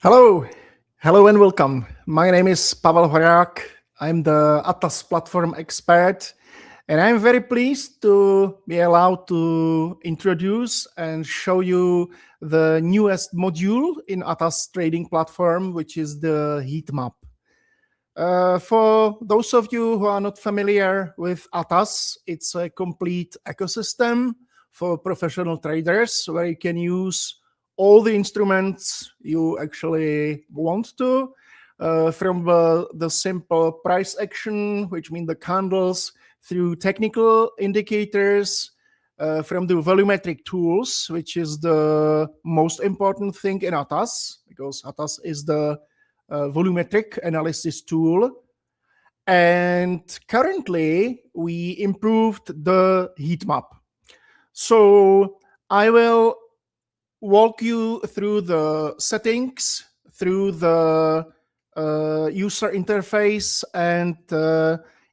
Hello, hello and welcome. My name is Pavel Horák. I'm the ATAS platform expert, and I'm very pleased to be allowed to introduce and show you the newest module in ATAS trading platform, which is the Heatmap. For those of you who are not familiar with ATAS, it's a complete ecosystem for professional traders where you can use all the instruments you actually want to, from the simple price action, which mean the candles, through technical indicators, from the volumetric tools, which is the most important thing in ATAS, because ATAS is the volumetric analysis tool. And currently, we improved the heat map. So I will walk you through the settings, through the user interface, and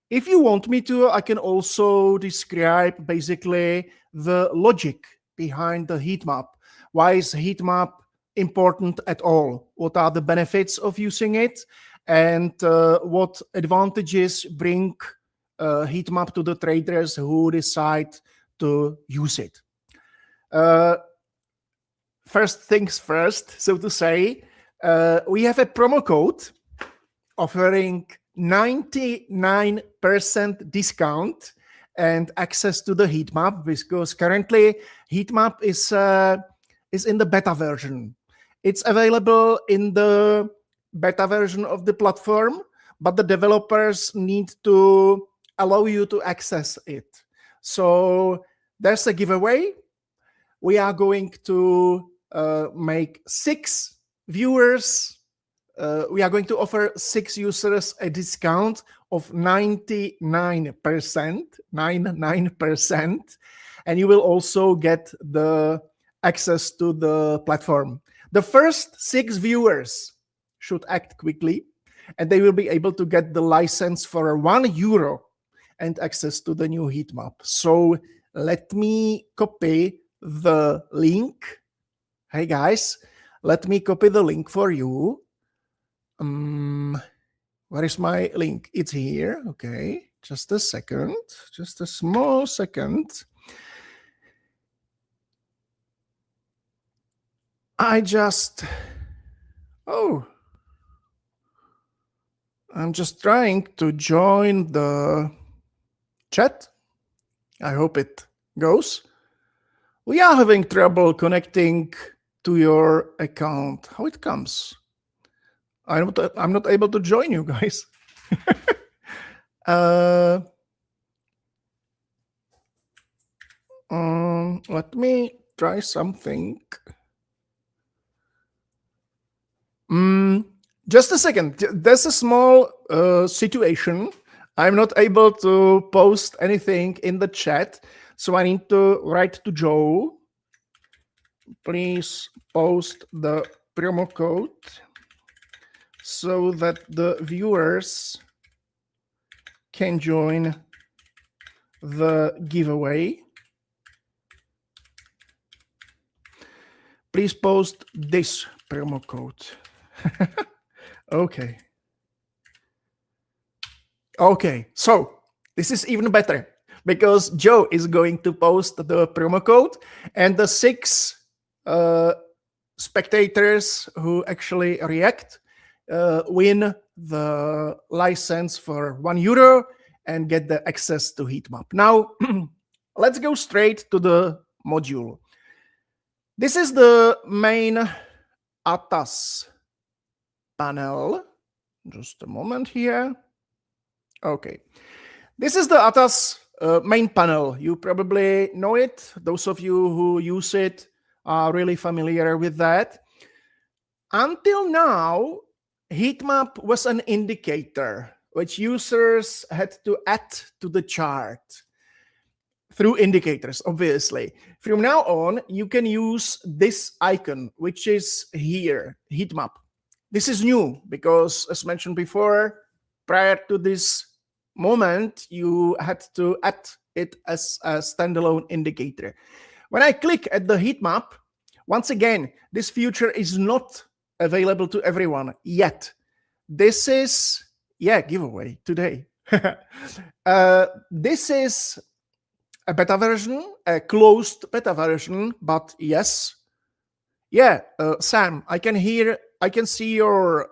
if you want me to, I can also describe basically the logic behind the heat map. Why is heat map important at all? What are the benefits of using it? And what advantages bring heat map to the traders who decide to use it? First things first, so to say, we have a promo code offering 99% discount and access to the heat map, because currently heat map is in the beta version. It's available in the beta version of the platform, but the developers need to allow you to access it. So there's a giveaway. We are going to make 6 viewers. We are going to offer 6 users a discount of 99%, 99%, and you will also get the access to the platform. The first 6 viewers should act quickly, and they will be able to get the license for €1 and access to the new heat map. So let me copy the link. Hey guys, let me copy the link for you. Where is my link? It's here. Okay, just a second, just a small second. I'm just trying to join the chat. I hope it goes. We are having trouble connecting to your account. How it comes? I'm not able to join you guys. Let me try something. Just a second. There's a small situation. I'm not able to post anything in the chat, so I need to write to Joe. Please post the promo code so that the viewers can join the giveaway. Please post this promo code. Okay. Okay, so this is even better because Joe is going to post the promo code, and the 6 spectators who actually react win the license for €1 and get the access to Heatmap. Now, let's go straight to the module. This is the main ATAS panel. Just a moment here. Okay. This is the ATAS main panel. You probably know it. Those of you who use it are really familiar with that. Until now, Heatmap was an indicator which users had to add to the chart through indicators, obviously. From now on, you can use this icon, which is here, Heatmap. This is new because, as mentioned before, prior to this moment, you had to add it as a standalone indicator. When I click at the Heatmap, once again, this feature is not available to everyone yet. This is, giveaway today. This is a beta version, a closed beta version, but yes. Sam, I can see your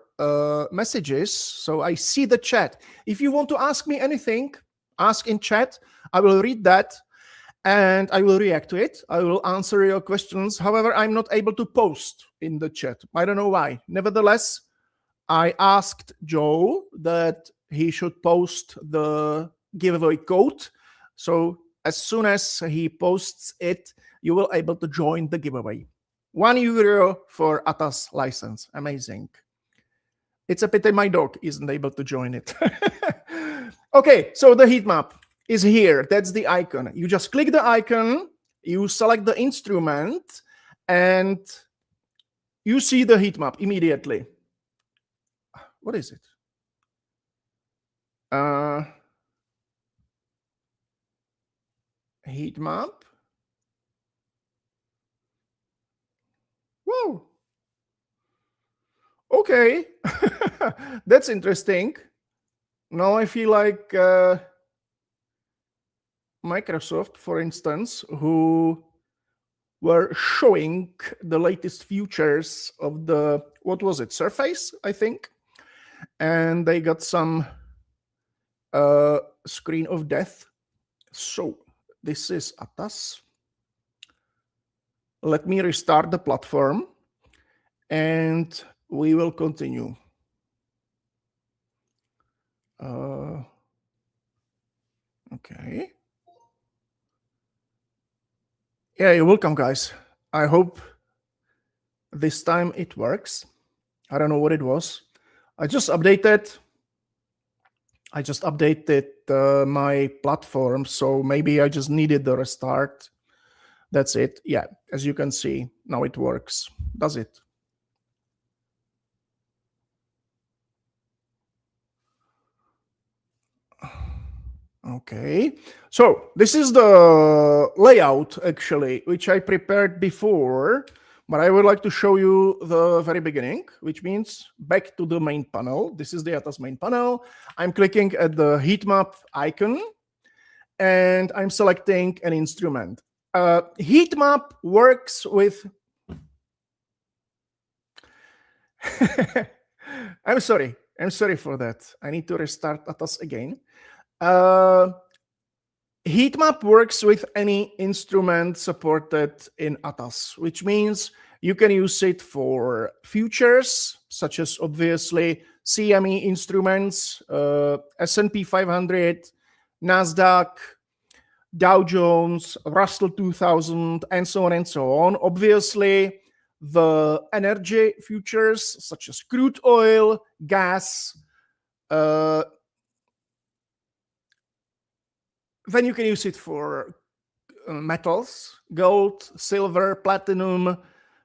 messages, so I see the chat. If you want to ask me anything, ask in chat. I will read that and I will react to it. I will answer your questions. However, I'm not able to post in the chat. I don't know why. Nevertheless, I asked Joe that he should post the giveaway code. So as soon as he posts it, you will able to join the giveaway. €1 for ATAS license. Amazing. It's a pity my dog isn't able to join it. Okay, so the heat map is here. That's the icon. You just click the icon, you select the instrument, and you see the heat map immediately. What is it? Heat map. Whoa. Okay. That's interesting. Now I feel like Microsoft, for instance, who were showing the latest features of the, what was it, Surface, I think. And they got some screen of death. So this is ATAS. Let me restart the platform and we will continue. Okay. Yeah, you're welcome, guys. I hope this time it works. I don't know what it was. I just updated my platform, so maybe I just needed the restart. That's it. Yeah, as you can see, now it works. Does it? Okay, so this is the layout, actually, which I prepared before, but I would like to show you the very beginning, which means back to the main panel. This is the ATAS main panel. I'm clicking at the heat map icon, and I'm selecting an instrument. Heat map works with... I'm sorry for that. I need to restart ATAS again. Heatmap works with any instrument supported in ATAS, which means you can use it for futures, such as obviously CME instruments, S&P 500, NASDAQ, Dow Jones, Russell 2000, and so on and so on. Obviously, the energy futures, such as crude oil, gas, then you can use it for metals, gold, silver, platinum,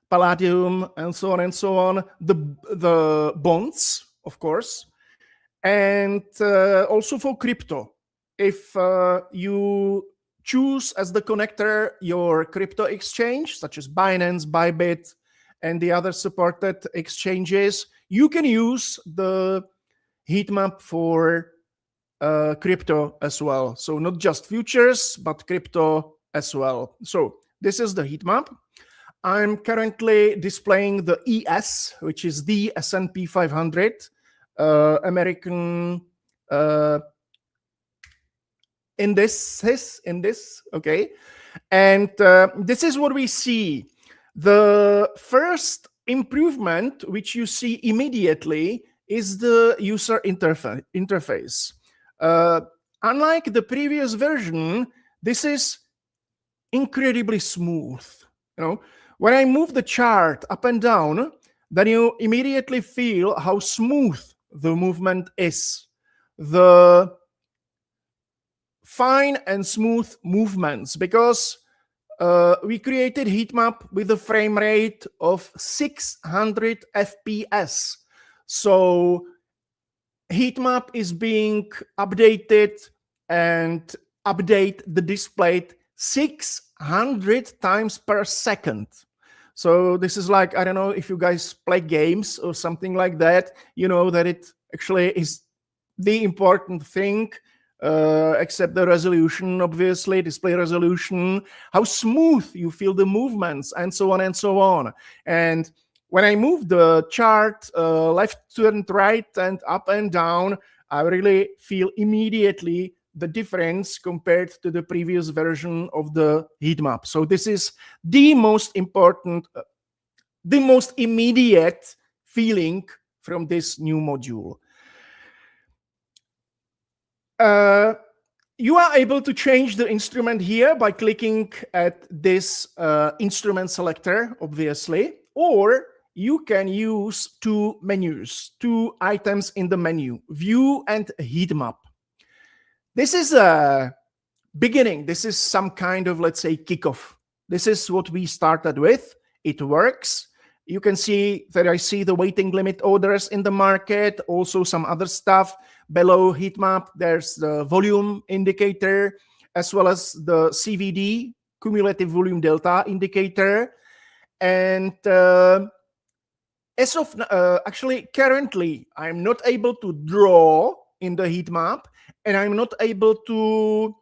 palladium, and so on and so on. The bonds, of course, and also for crypto. If you choose as the connector your crypto exchange, such as Binance, Bybit, and the other supported exchanges, you can use the heat map for crypto as well. So not just futures, but crypto as well. So this is the heat map. I'm currently displaying the ES, which is the S&P 500 American indices, okay? And this is what we see. The first improvement, which you see immediately, is the user interface. Unlike the previous version, this is incredibly smooth. You know, when I move the chart up and down, then you immediately feel how smooth the movement is. The fine and smooth movements, because we created heatmap with a frame rate of 600 FPS. So heatmap is being updated and update the display 600 times per second. So this is like, I don't know if you guys play games or something like that, you know that it actually is the important thing, except the resolution, obviously, display resolution, how smooth you feel the movements, and so on and so on. And when I move the chart left and right and up and down, I really feel immediately the difference compared to the previous version of the heat map. So this is the most important, the most immediate feeling from this new module. You are able to change the instrument here by clicking at this instrument selector, obviously, or you can use two menus, two items in the menu, view and heat map. This is a beginning. This is some kind of, let's say, kickoff. This is what we started with. It works. You can see that I see the waiting limit orders in the market, also some other stuff. Below heat map, there's the volume indicator, as well as the CVD, cumulative volume delta indicator. And as of actually, currently, I'm not able to draw in the heat map, and I'm not able to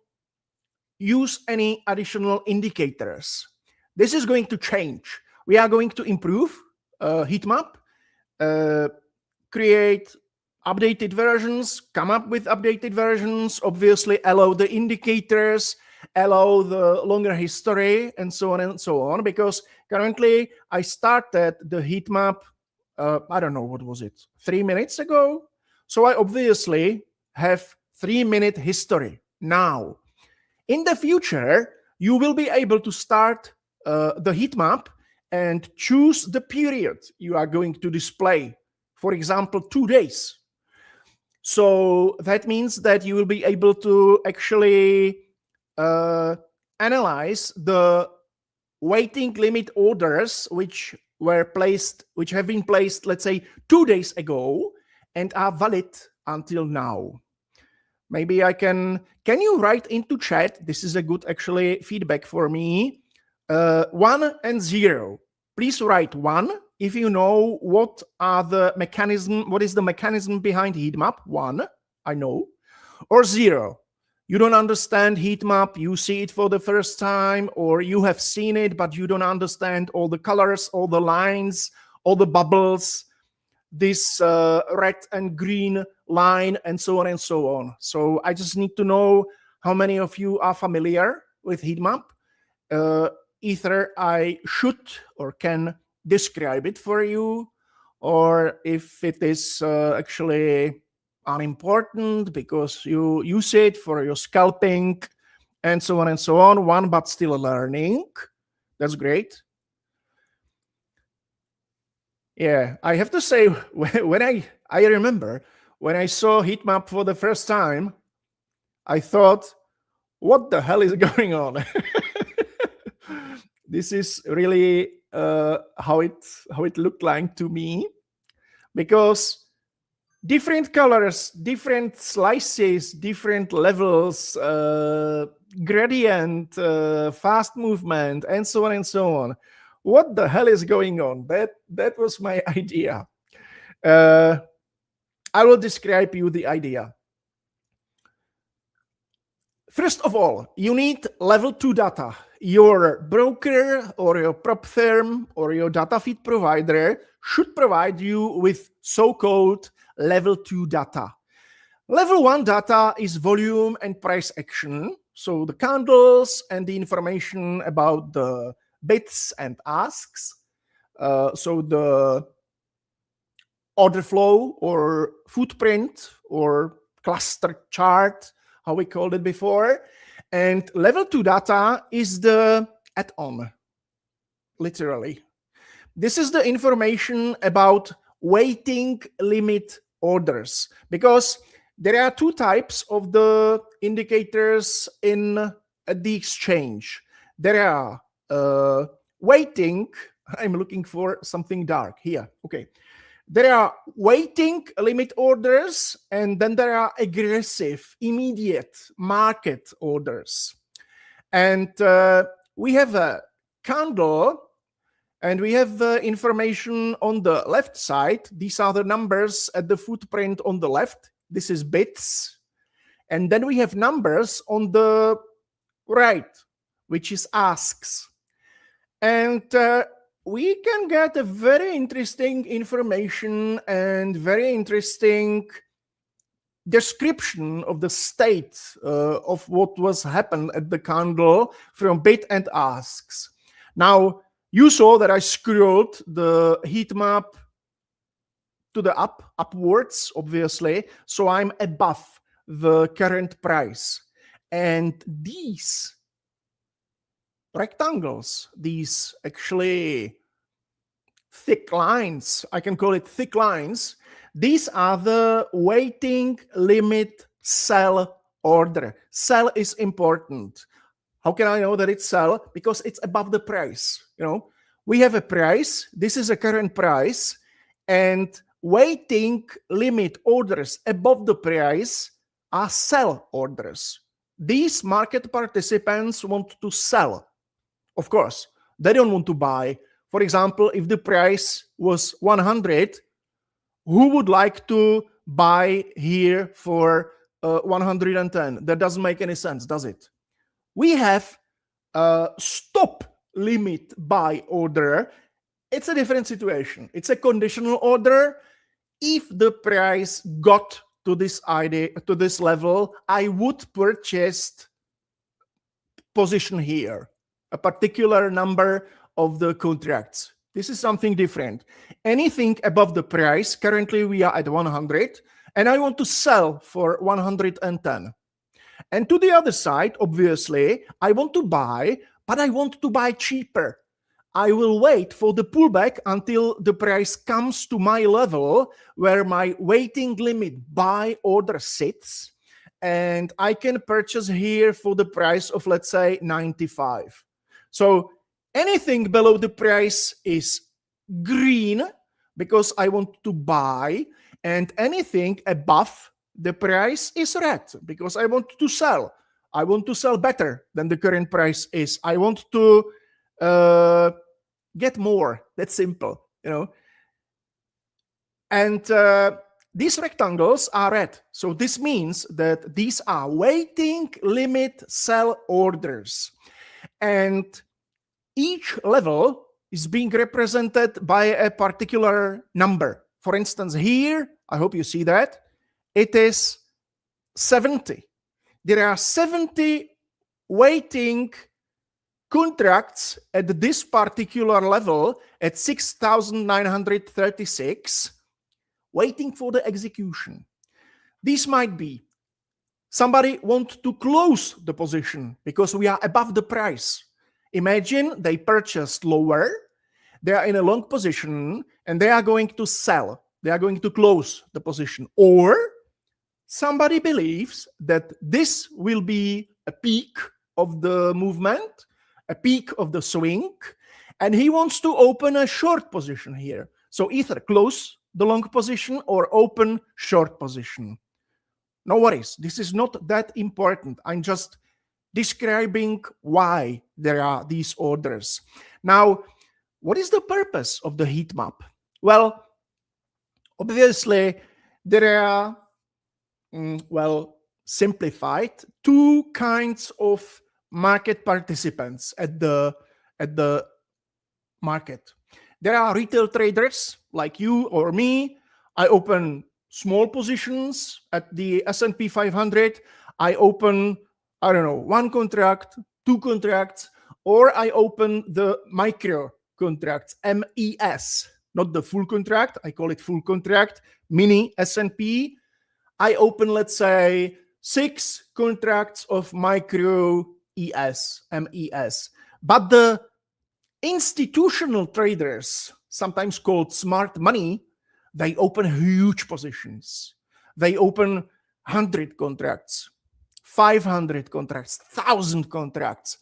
use any additional indicators. This is going to change. We are going to improve heat map, create updated versions, come up with updated versions, obviously allow the indicators, allow the longer history, and so on and so on. Because currently I started the heat map, I don't know, what was it, 3 minutes ago? So I obviously have 3-minute history now. In the future, you will be able to start the heat map and choose the period you are going to display. For example, 2 days. So that means that you will be able to actually analyze the waiting limit orders which have been placed, let's say, 2 days ago and are valid until now. Maybe I can you write into chat? This is a good actually feedback for me. 1 and 0. Please write 1 if you know what is the mechanism behind heat map. 1, I know. Or 0. You don't understand heat map, you see it for the first time, or you have seen it, but you don't understand all the colors, all the lines, all the bubbles, this red and green line, and so on and so on. So I just need to know how many of you are familiar with heat map. Either I should or can describe it for you, or if it is actually unimportant because you use it for your scalping and so on and so on. 1, but still learning. That's great. Yeah, I have to say, when I remember when I saw heat map for the first time, I thought, what the hell is going on? This is really how it looked like to me, because different colors, different slices, different levels, gradient, fast movement, and so on and so on. What the hell is going on? That was my idea. I will describe you the idea. First of all, you need level 2 data. Your broker or your prop firm or your data feed provider should provide you with so-called level 2 data. Level 1 data is volume and price action. So the candles and the information about the bids and asks. So the order flow or footprint or cluster chart, how we called it before. And level 2 data is the add-on, literally. This is the information about waiting limit orders, because there are 2 types of the indicators in the exchange. There are waiting, I'm looking for something dark here, okay. There are waiting limit orders, and then there are aggressive, immediate market orders. And we have a candle And we have information on the left side. These are the numbers at the footprint on the left. This is bits. And then we have numbers on the right, which is asks. And we can get a very interesting information and very interesting description of the state of what was happened at the candle from bid and asks. Now, you saw that I scrolled the heat map to the upwards, obviously, so I'm above the current price. And these rectangles, these actually thick lines, I can call it thick lines, these are the waiting limit sell order. Sell is important. How can I know that it's sell? Because it's above the price. We have a price. This is a current price, and waiting limit orders above the price are sell orders. These market participants want to sell. Of course, they don't want to buy. For example, if the price was 100, who would like to buy here for 110? That doesn't make any sense, does it? We have a stop limit buy order. It's a different situation. It's a conditional order. If the price got to this level, I would purchase position here, a particular number of the contracts. This is something different. Anything above the price, currently we are at 100, and I want to sell for 110. And to the other side, obviously, I want to buy, but I want to buy cheaper. I will wait for the pullback until the price comes to my level where my waiting limit buy order sits, and I can purchase here for the price of, let's say, 95. So anything below the price is green because I want to buy, and anything above the price is red because I want to sell. I want to sell better than the current price is. I want to get more. That's simple, And these rectangles are red. So this means that these are waiting limit sell orders. And each level is being represented by a particular number. For instance, here, I hope you see that, it is 70. There are 70 waiting contracts at this particular level at 6,936 waiting for the execution. These might be somebody want to close the position because we are above the price. Imagine they purchased lower, they are in a long position, and they are going to sell. They are going to close the position. Or somebody believes that this will be a peak of the movement, a peak of the swing, and he wants to open a short position here. So either close the long position or open short position. No worries. This is not that important. I'm just describing why there are these orders. Now, what is the purpose of the heat map? Well, obviously, there are, simplified, two kinds of market participants at the market. There are retail traders like you or me. I open small positions at the S&P 500. I open, one contract, two contracts, or I open the micro contracts, MES, not the full contract. I call it full contract, mini S&P. I open, let's say, 6 contracts of micro ES, MES. But the institutional traders, sometimes called smart money, they open huge positions. They open 100 contracts, 500 contracts, 1,000 contracts.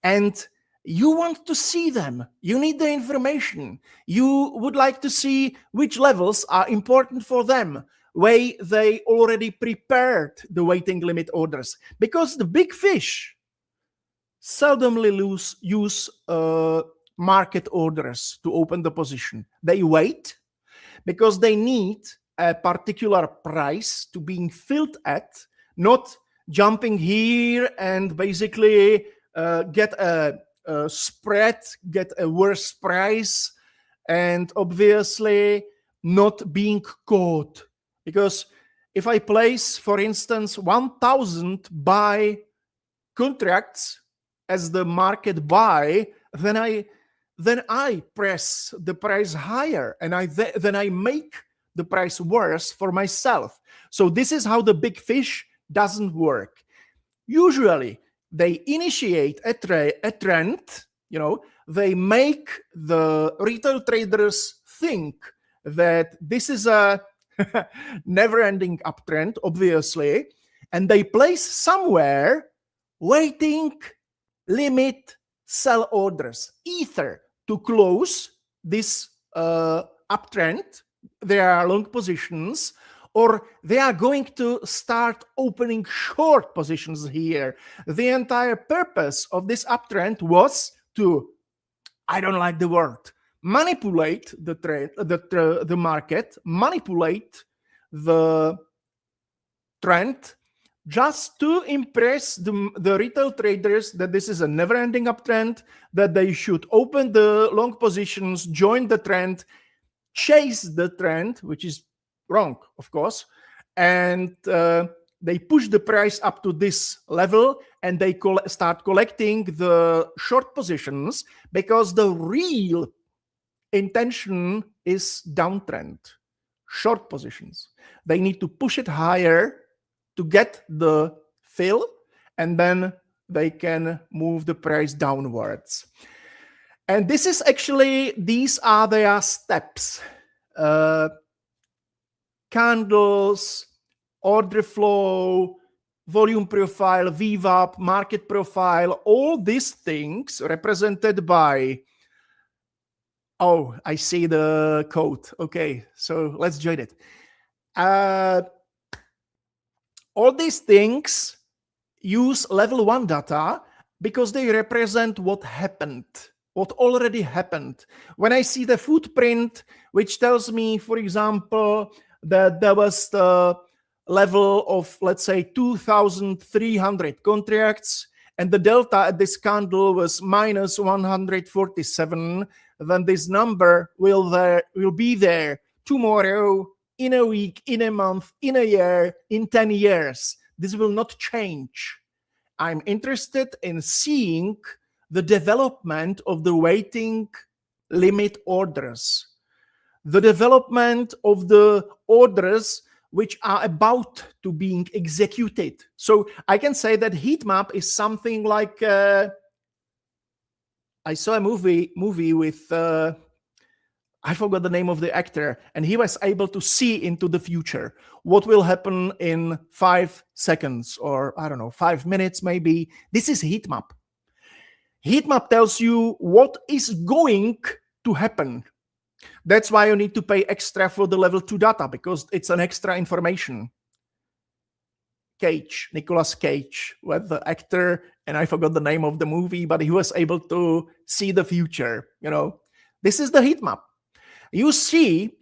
And you want to see them. You need the information. You would like to see which levels are important for them, where they already prepared the waiting limit orders. Because the big fish seldomly use market orders to open the position. They wait because they need a particular price to being filled at, not jumping here and basically get a spread, get a worse price, and obviously not being caught. Because if I place, for instance, 1,000 buy contracts as the market buy, then I press the price higher, and then I make the price worse for myself. So this is how the big fish doesn't work. Usually they initiate a trend, they make the retail traders think that this is a never-ending uptrend, obviously, and they place somewhere waiting limit sell orders, either to close this uptrend, there are long positions, or they are going to start opening short positions here. The entire purpose of this uptrend was to, I don't like the word, manipulate the trade, the market, manipulate the trend, just to impress the retail traders that this is a never-ending uptrend, that they should open the long positions, join the trend, chase the trend, which is wrong, of course, and they push the price up to this level, and they start collecting the short positions, because the real intention is downtrend, short positions. They need to push it higher to get the fill, and then they can move the price downwards. And this is actually, these are their steps. Candles, order flow, volume profile, VWAP, market profile, all these things represented by, oh, I see the code. Okay, so let's join it. All these things use level 1 data because they represent what happened, what already happened. When I see the footprint, which tells me, for example, that there was the level of, let's say, 2,300 contracts, and the delta at this candle was minus 147, then this number will be there tomorrow, in a week, in a month, in a year, in 10 years. This will not change. I'm interested in seeing the development of the waiting limit orders, the development of the orders which are about to being executed. So I can say that Heatmap is something like, I saw a movie with, I forgot the name of the actor, and he was able to see into the future. What will happen in 5 seconds, or I don't know, 5 minutes maybe. This is Heatmap. Heatmap tells you what is going to happen. That's why you need to pay extra for the level 2 data, because it's an extra information. Nicolas Cage, was the actor, and I forgot the name of the movie, but he was able to see the future. This is the Heatmap. You see,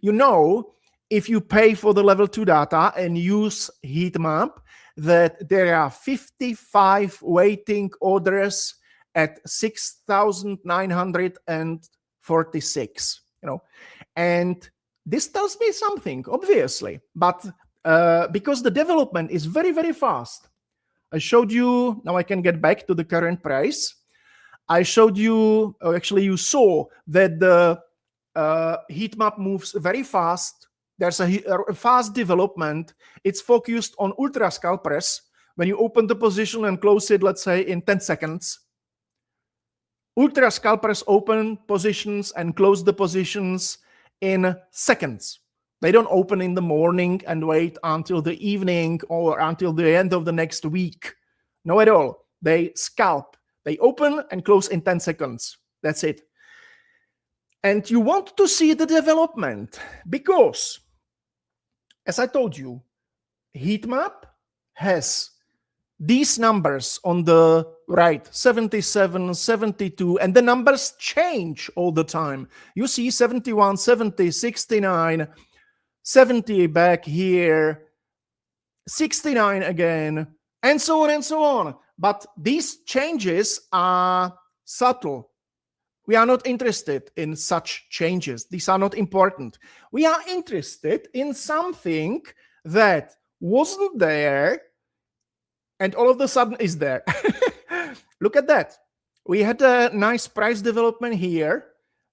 if you pay for the level 2 data and use Heatmap, that there are 55 waiting orders at 6,946, and this tells me something, obviously, but because the development is very, very fast. I showed you, now I can get back to the current price. I showed you, or actually you saw that the Heatmap moves very fast. There's a fast development. It's focused on ultra scalpers. When you open the position and close it, let's say in 10 seconds, ultra scalpers open positions and close the positions in seconds. They don't open in the morning and wait until the evening or until the end of the next week. No, at all. They scalp. They open and close in 10 seconds. That's it. And you want to see the development because, as I told you, Heatmap has these numbers on the right, 77, 72, and the numbers change all the time. You see 71, 70, 69, 70 back here, 69 again, and so on and so on. But these changes are subtle. We are not interested in such changes. These are not important. We are interested in something that wasn't there and all of a sudden is there. Look at that. We had a nice price development here.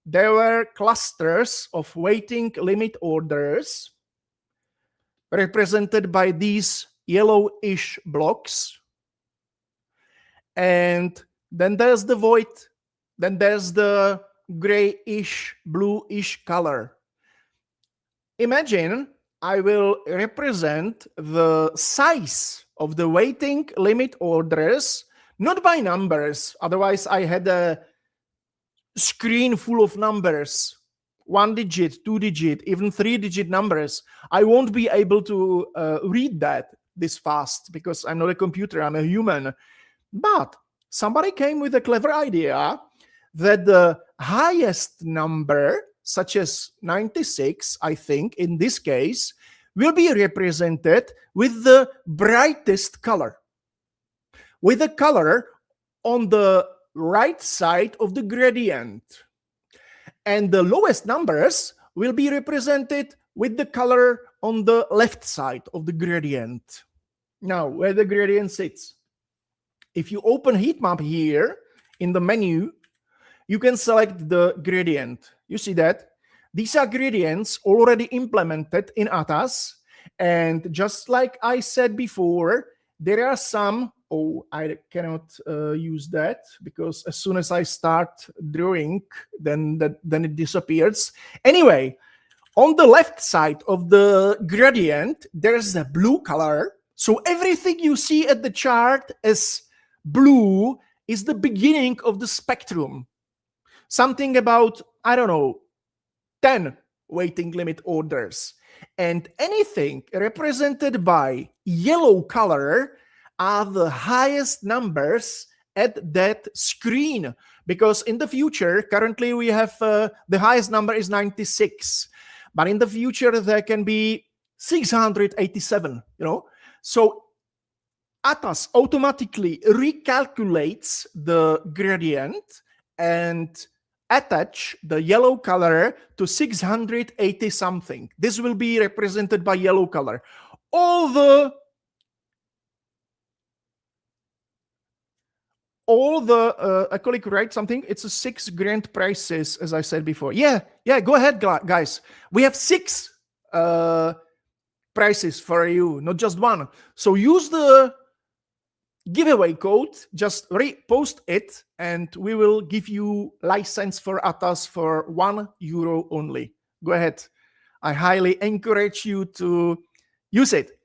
There were clusters of waiting limit orders represented by these yellowish blocks. And then there's the void. Then there's the grayish, bluish color. Imagine I will represent the size of the waiting limit orders, not by numbers. Otherwise, I had a screen full of numbers, 1 digit, 2 digit, even 3 digit numbers. I won't be able to read that this fast because I'm not a computer, I'm a human. But somebody came with a clever idea that the highest number, such as 96, I think, in this case, will be represented with the brightest color, with the color on the right side of the gradient. And the lowest numbers will be represented with the color on the left side of the gradient. Now, where the gradient sits. If you open Heatmap here in the menu, you can select the gradient. You see that? These are gradients already implemented in ATAS. And just like I said before, there are some, oh, I cannot use that because as soon as I start drawing, then it disappears. Anyway, on the left side of the gradient, there's a blue color. So everything you see at the chart as blue is the beginning of the spectrum. Something about, I don't know, 10 waiting limit orders. And anything represented by yellow color are the highest numbers at that screen. Because in the future, currently we have the highest number is 96. But in the future, there can be 687, you know. So ATAS automatically recalculates the gradient and attach the yellow color to 680 something. This will be represented by yellow color. All the a colleague write something. It's a 6 grand prices, as I said before. Yeah, go ahead, guys. We have 6 prices for you, not just one. So use the giveaway code, just repost it, and we will give you license for ATAS for €1 only. Go ahead. I highly encourage you to use it.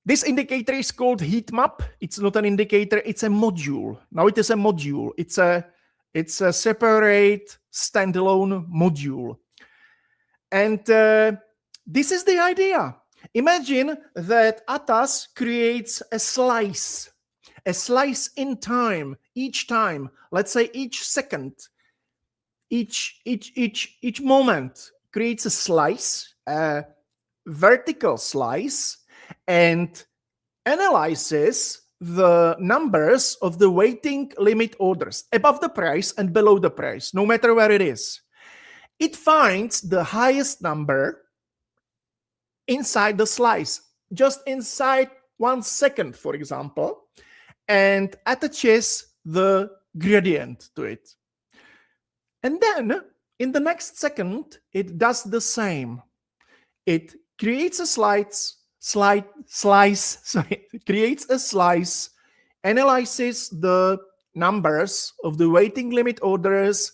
This indicator is called Heatmap. It's not an indicator, it's a module. Now it is a module. It's a separate standalone module. And this is the idea. Imagine that ATAS creates a slice in time, each time, let's say each second, each moment creates a slice, a vertical slice, and analyzes the numbers of the waiting limit orders above the price and below the price, no matter where it is. It finds the highest number inside the slice, just inside 1 second, for example, and attaches the gradient to it. And then in the next second, it does the same. It creates a slice, analyzes the numbers of the waiting limit orders,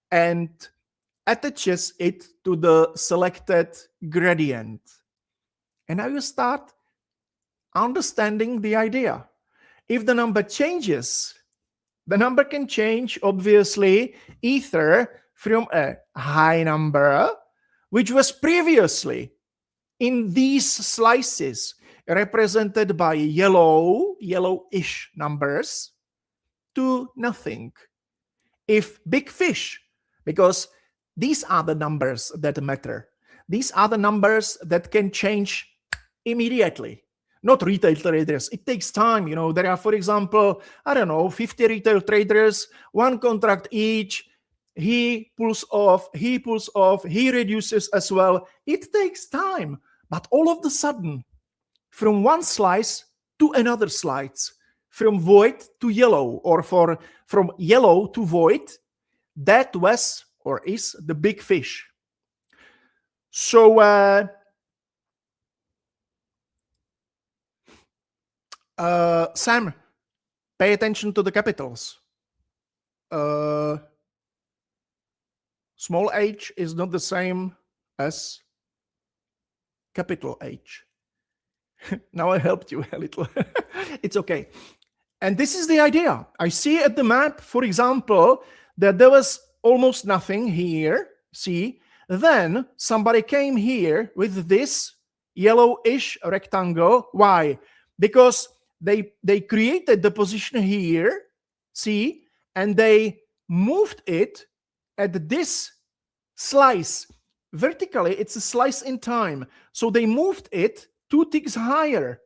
and attaches it to the selected gradient. And now you start understanding the idea. If the number changes, the number can change, obviously, either from a high number, which was previously in these slices represented by yellowish numbers, to nothing. If big fish, because these are the numbers that matter. These are the numbers that can change immediately. Not retail traders. It takes time. There are, for example, 50 retail traders, one contract each. He pulls off, he reduces as well. It takes time. But all of a sudden, from one slice to another slice, from void to yellow, or from yellow to void, that was or is the big fish. So Sam, pay attention to the capitals. Small h is not the same as capital H. Now I helped you a little. It's okay. And this is the idea. I see at the map, for example, that there was almost nothing here. See? Then somebody came here with this yellowish rectangle. Why? Because they created the position here, see? And they moved it at this slice. Vertically, it's a slice in time. So they moved it 2 ticks higher.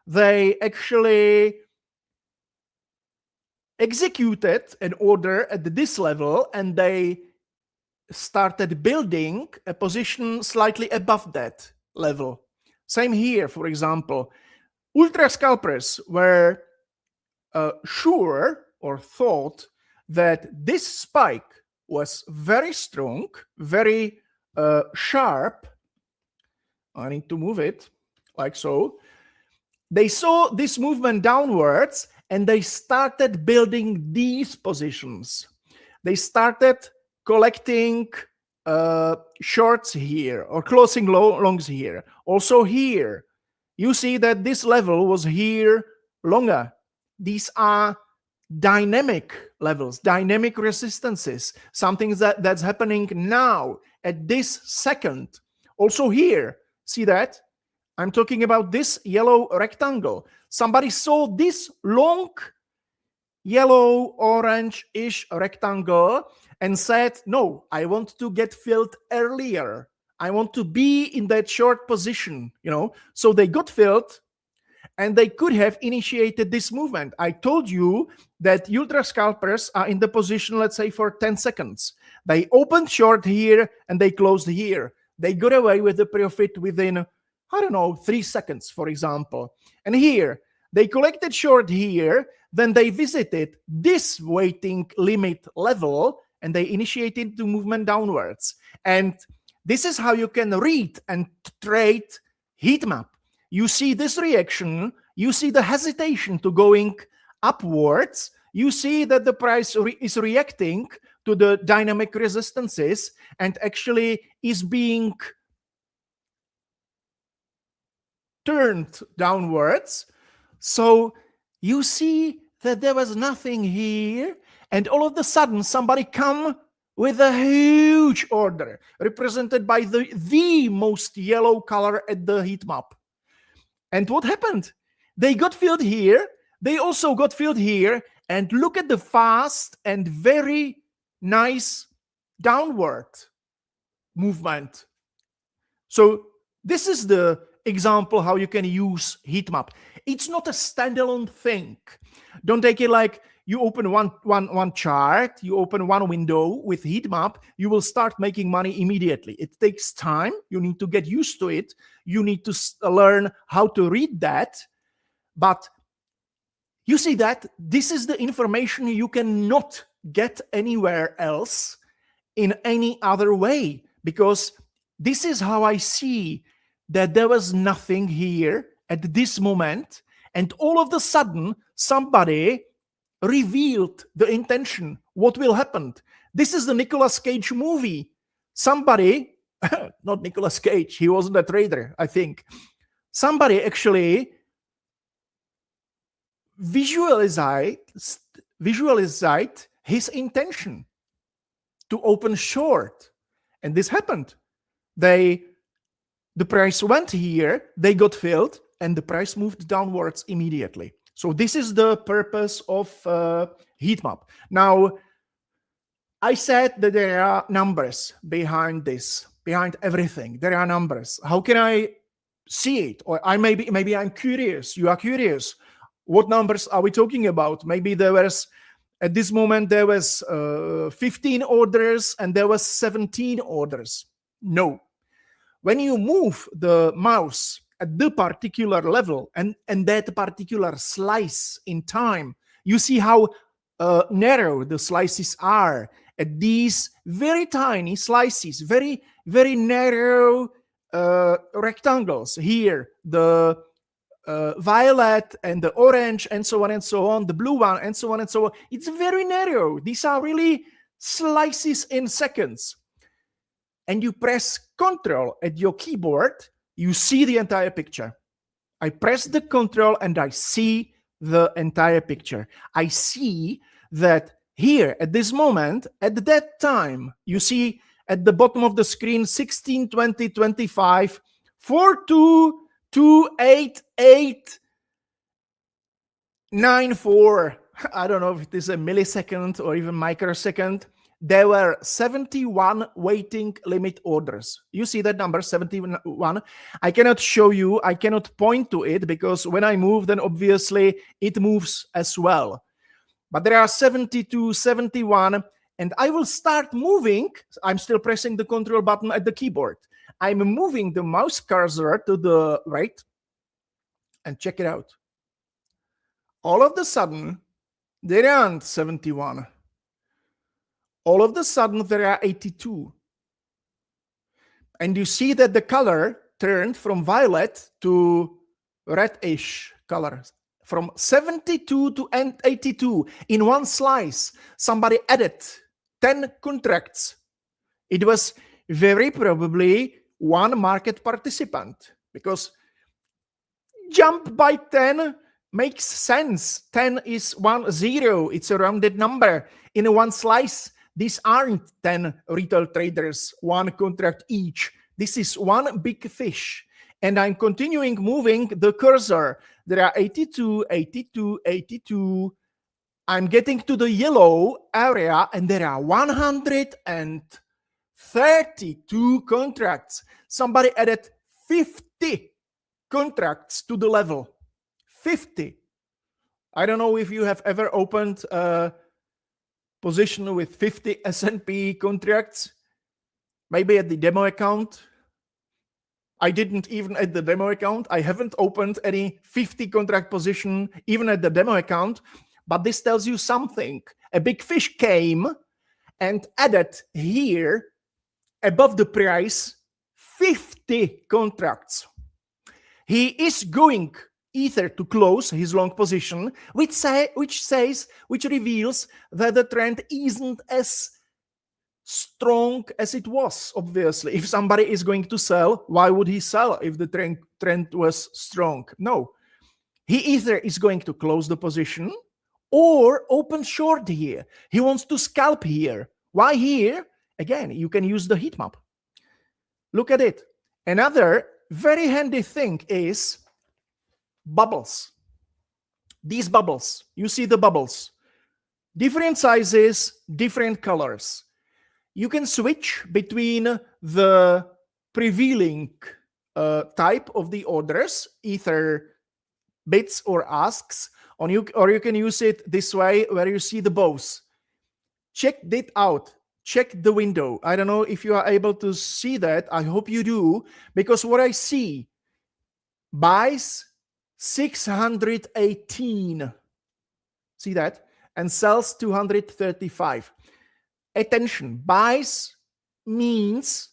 They actually executed an order at this level, and they started building a position slightly above that level. Same here, for example. Ultra scalpers were sure or thought that this spike was very strong, very sharp. I need to move it like so. They saw this movement downwards, and they started building these positions. They started collecting shorts here or closing longs here. Also here, you see that this level was here longer. These are dynamic levels, dynamic resistances, something that's happening now at this second. Also here, see that? I'm talking about this yellow rectangle. Somebody saw this long yellow orange-ish rectangle and said, no, I want to get filled earlier. I want to be in that short position, So they got filled, and they could have initiated this movement. I told you that ultra scalpers are in the position, let's say, for 10 seconds. They opened short here, and they closed here. They got away with the profit within 3 seconds, for example. And here, they collected short here, then they visited this waiting limit level, and they initiated the movement downwards. And this is how you can read and trade Heatmap. You see this reaction, you see the hesitation to going upwards, you see that the price is reacting to the dynamic resistances and actually is being turned downwards. So you see that there was nothing here, and all of a sudden somebody come with a huge order represented by the most yellow color at the heat map. And what happened? They got filled here, they also got filled here, and look at the fast and very nice downward movement. So this is the example how you can use Heatmap. It's not a standalone thing. Don't take it like you open one chart, you open one window with Heatmap, you will start making money immediately. It takes time. You need to get used to it. You need to learn how to read that. But you see that this is the information you cannot get anywhere else in any other way, because this is how I see that there was nothing here at this moment, and all of a sudden somebody revealed the intention, what will happen. This is the Nicolas Cage movie. Somebody, not Nicolas Cage, he wasn't a trader, I think. Somebody actually visualized his intention to open short. And this happened. The price went here, they got filled, and the price moved downwards immediately. So this is the purpose of heat map. Now, I said that there are numbers behind this, behind everything. There are numbers. How can I see it? Or maybe I'm curious. You are curious. What numbers are we talking about? Maybe there was, at this moment, there was 15 orders and there was 17 orders. No. When you move the mouse at the particular level and that particular slice in time, you see how narrow the slices are at these very tiny slices, very, very narrow rectangles. Here, the violet and the orange and so on, the blue one and so on. It's very narrow. These are really slices in seconds. And you press Control at your keyboard, you see the entire picture. I press the Control and I see the entire picture. I see that here at this moment, at that time, you see at the bottom of the screen 16, 20, 25, 42, 288, 94. I don't know if it is a millisecond or even microsecond. There were 71 waiting limit orders. You see that number, 71. I cannot show you, I cannot point to it, because when I move, then obviously it moves as well. But there are 72, 71, and I will start moving. I'm still pressing the Control button at the keyboard. I'm moving the mouse cursor to the right, and check it out. All of a sudden, there aren't 71. All of a sudden, there are 82. And you see that the color turned from violet to reddish color. From 72 to 82 in one slice. Somebody added 10 contracts. It was very probably one market participant, because jump by 10 makes sense. 10 is 10. It's a rounded number. In one slice, these aren't 10 retail traders, one contract each. This is one big fish. And I'm continuing moving the cursor. There are 82, 82, 82. I'm getting to the yellow area, and there are 132 contracts. Somebody added 50 contracts to the level. 50. I don't know if you have ever opened a position with 50 S&P contracts. Maybe at the demo account. I didn't even at the demo account. I haven't opened any 50 contract position even at the demo account. But this tells you something. A big fish came and added here above the price 50 contracts. He is going either to close his long position, which reveals that the trend isn't as strong as it was, obviously. If somebody is going to sell, why would he sell if the trend was strong? No. He either is going to close the position or open short here. He wants to scalp here. Why here? Again, you can use the heat map. Look at it. Another very handy thing is bubbles. These bubbles, you see the bubbles. Different sizes, different colors. You can switch between the prevailing type of the orders, either bids or asks, or you can use it this way where you see the both. Check it out. Check the window. I don't know if you are able to see that. I hope you do, because what I see, buys 618. See that? And sells 235. Attention, buys means,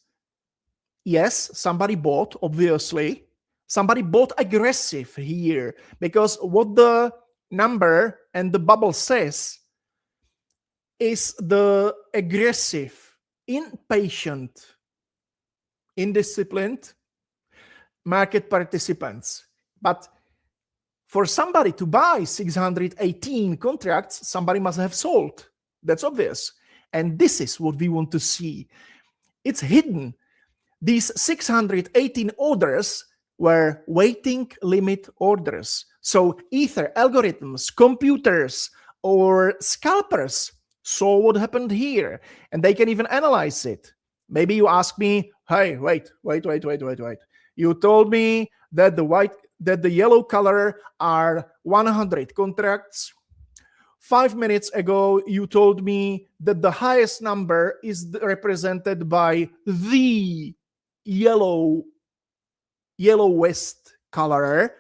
yes, somebody bought, obviously. Somebody bought aggressive here, because what the number and the bubble says is the aggressive, impatient, indisciplined market participants. But for somebody to buy 618 contracts, somebody must have sold. That's obvious. And this is what we want to see. It's hidden. These 618 orders were waiting limit orders. So either algorithms, computers or scalpers saw what happened here, and they can even analyze it. Maybe you ask me, hey, wait. You told me that the yellow color are 100 contracts. 5 minutes ago, you told me that the highest number is represented by the yellow-west color,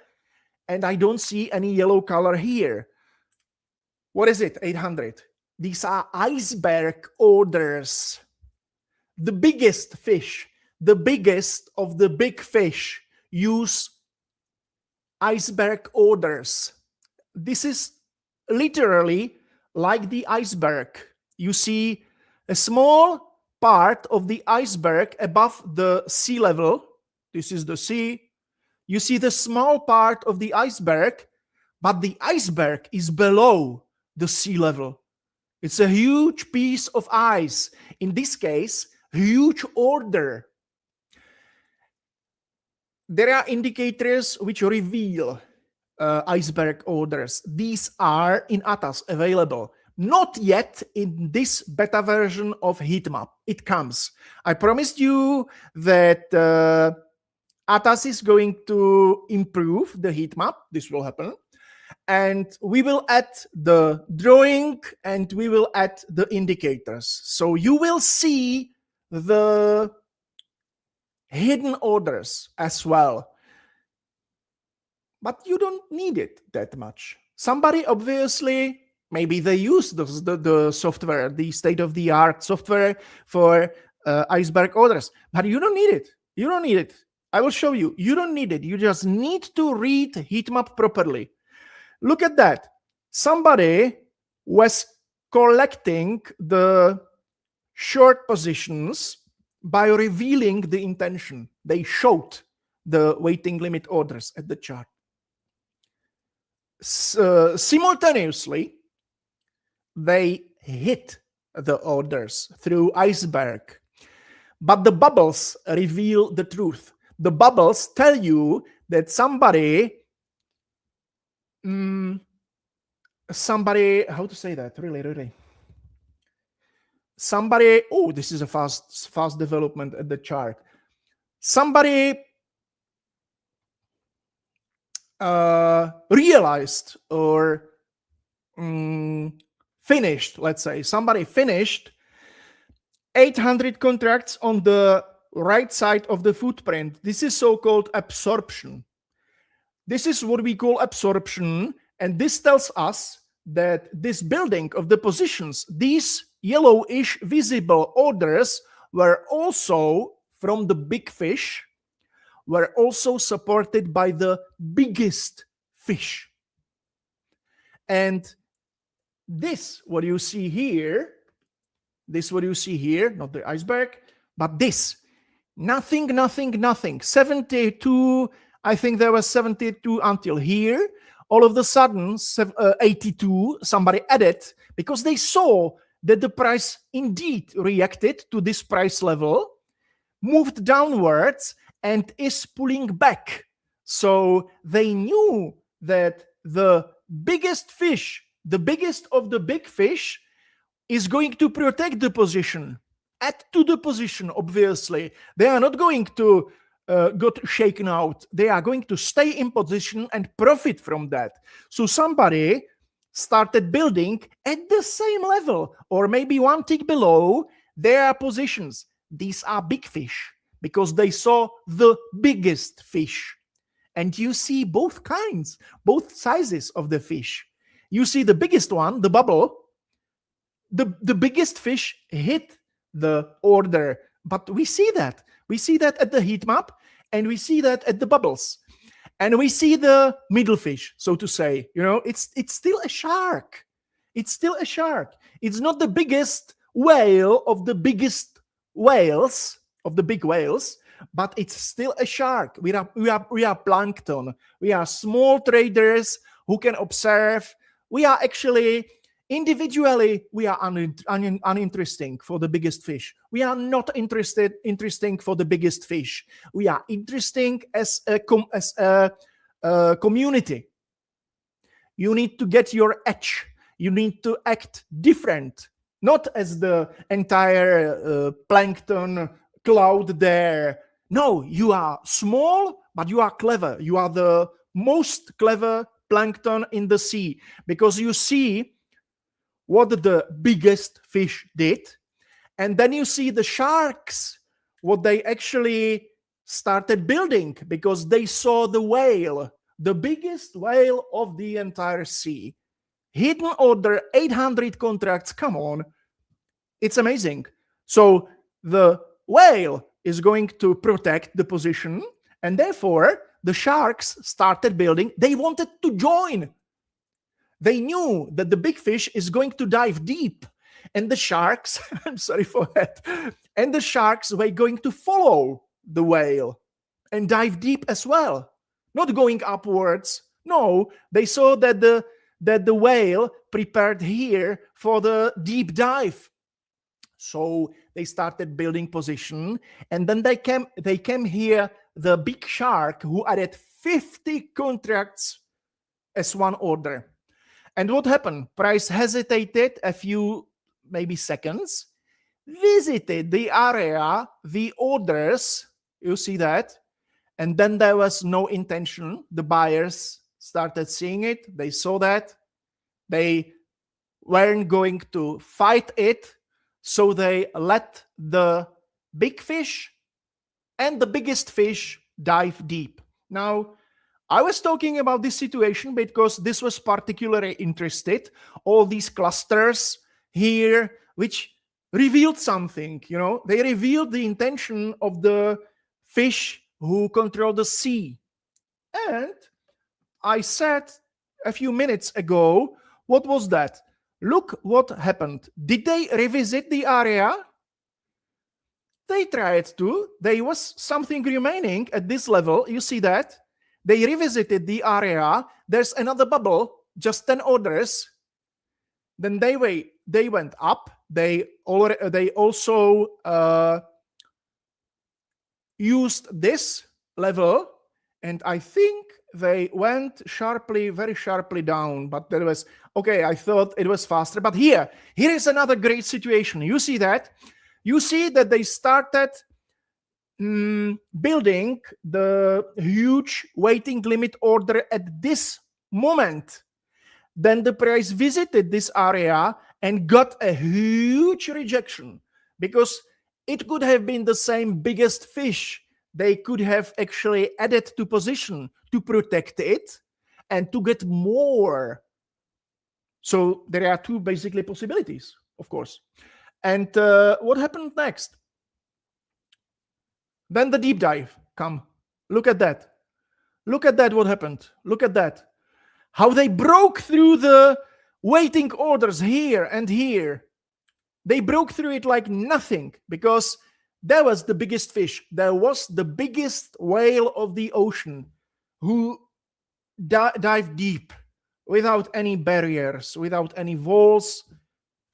and I don't see any yellow color here. What is it? 800. These are iceberg orders. The biggest fish, the biggest of the big fish, use iceberg orders. This is literally like the iceberg. You see a small part of the iceberg above the sea level. This is the sea. You see the small part of the iceberg, but the iceberg is below the sea level. It's a huge piece of ice. In this case, huge order. There are indicators which reveal iceberg orders. These are in ATAS available. Not yet in this beta version of Heatmap. It comes. I promised you that ATAS is going to improve the Heatmap. This will happen. And we will add the drawing and we will add the indicators. So you will see the hidden orders as well. But you don't need it that much. Somebody obviously, maybe they use the software, the state-of-the-art software for iceberg orders, but you don't need it. You don't need it. I will show you. You don't need it. You just need to read Heatmap properly. Look at that. Somebody was collecting the short positions by revealing the intention. They showed the waiting limit orders at the chart. Simultaneously, they hit the orders through iceberg. But the bubbles reveal the truth. The bubbles tell you that somebody, how to say that? Really. Somebody, oh, this is a fast development at the chart. Somebody realized or finished, let's say, somebody finished 800 contracts on the right side of the footprint. This is so-called absorption. This is what we call absorption, and this tells us that this building of the positions, these yellowish visible orders were also from the big fish, were also supported by the biggest fish. And this, what you see here, not the iceberg, but this, nothing, 72, I think there was 72 until here. All of a sudden, 82, somebody added, because they saw that the price indeed reacted to this price level, moved downwards, and is pulling back. So they knew that the biggest fish, the biggest of the big fish, is going to protect the position, add to the position, obviously. They are not going to got shaken out. They are going to stay in position and profit from that. So somebody started building at the same level, or maybe one tick below their positions. These are big fish because they saw the biggest fish. And you see both kinds, both sizes of the fish. You see the biggest one, the bubble, the biggest fish hit the order. But we see that. We see that at the heat map, and we see that at the bubbles. And we see the middle fish, so to say. You know, it's still a shark. It's still a shark. It's not the biggest whale of the biggest whales, of the big whales, but it's still a shark. We are plankton. We are small traders who can observe. We are actually, individually, we are uninteresting for the biggest fish. We are not interesting for the biggest fish. We are interesting as a community. You need to get your edge. You need to act different, not as the entire plankton cloud there. No, you are small, but you are clever. You are the most clever plankton in the sea, because you see what the biggest fish did, and then you see the sharks, what they actually started building, because they saw the whale, the biggest whale of the entire sea. Hidden order, 800 contracts, come on. It's amazing. So the whale is going to protect the position, and therefore the sharks started building. They wanted to join. They knew that the big fish is going to dive deep, and the sharks, I'm sorry for that, and the sharks were going to follow the whale and dive deep as well, not going upwards. No, they saw that the whale prepared here for the deep dive. So they started building position, and then they came here, the big shark, who added 50 contracts as one order. And what happened? Price hesitated a few, maybe seconds, visited the area, the orders, you see that, and then there was no intention. The buyers started seeing it. They saw that. They weren't going to fight it, so they let the big fish and the biggest fish dive deep. Now, I was talking about this situation because this was particularly interested. All these clusters here, which revealed something, they revealed the intention of the fish who control the sea. And I said a few minutes ago, what was that? Look what happened. Did they revisit the area? They tried to. There was something remaining at this level. You see that? They revisited the area. There's another bubble, just 10 orders. Then they went up. They also used this level, and I think they went very sharply down. But there was, okay, I thought it was faster. But here is another great situation. You see that? You see that they started building the huge waiting limit order at this moment. Then the price visited this area and got a huge rejection, because it could have been the same biggest fish. They could have actually added to position to protect it and to get more. So there are two basically possibilities, of course. And what happened next? Then the deep dive come. Look at that. Look at that, what happened. Look at that. How they broke through the waiting orders here and here. They broke through it like nothing, because there was the biggest fish. There was the biggest whale of the ocean who dived deep without any barriers, without any walls.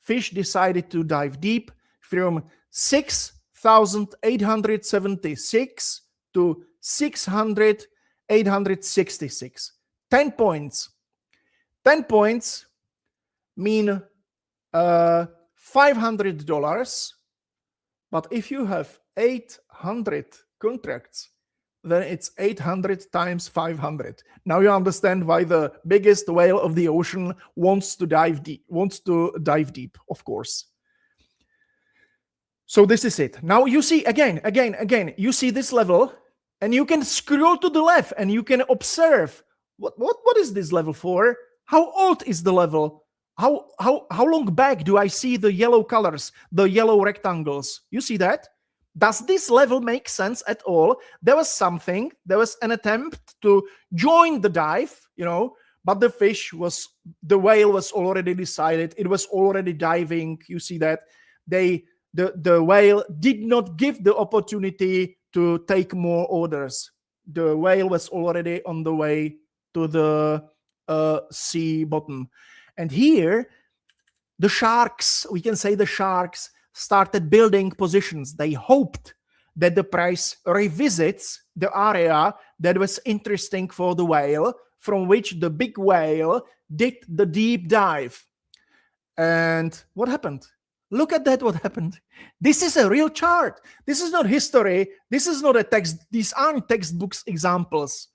Fish decided to dive deep from 6,876 to 600,866. 10 points. 10 points mean $500. But if you have 800 contracts, then it's 800 times 500. Now you understand why the biggest whale of the ocean wants to dive deep, of course. So this is it. Now you see again, you see this level, and you can scroll to the left and you can observe what is this level for? How old is the level? How long back do I see the yellow colors, the yellow rectangles? You see that? Does this level make sense at all? There was an attempt to join the dive, but the whale was already decided. It was already diving. You see that? The whale did not give the opportunity to take more orders. The whale was already on the way to the sea bottom. And here, the sharks started building positions. They hoped that the price revisits the area that was interesting for the whale, from which the big whale did the deep dive. And what happened? Look at that, what happened. This is a real chart. This is not history. This is not a text. These aren't textbooks examples.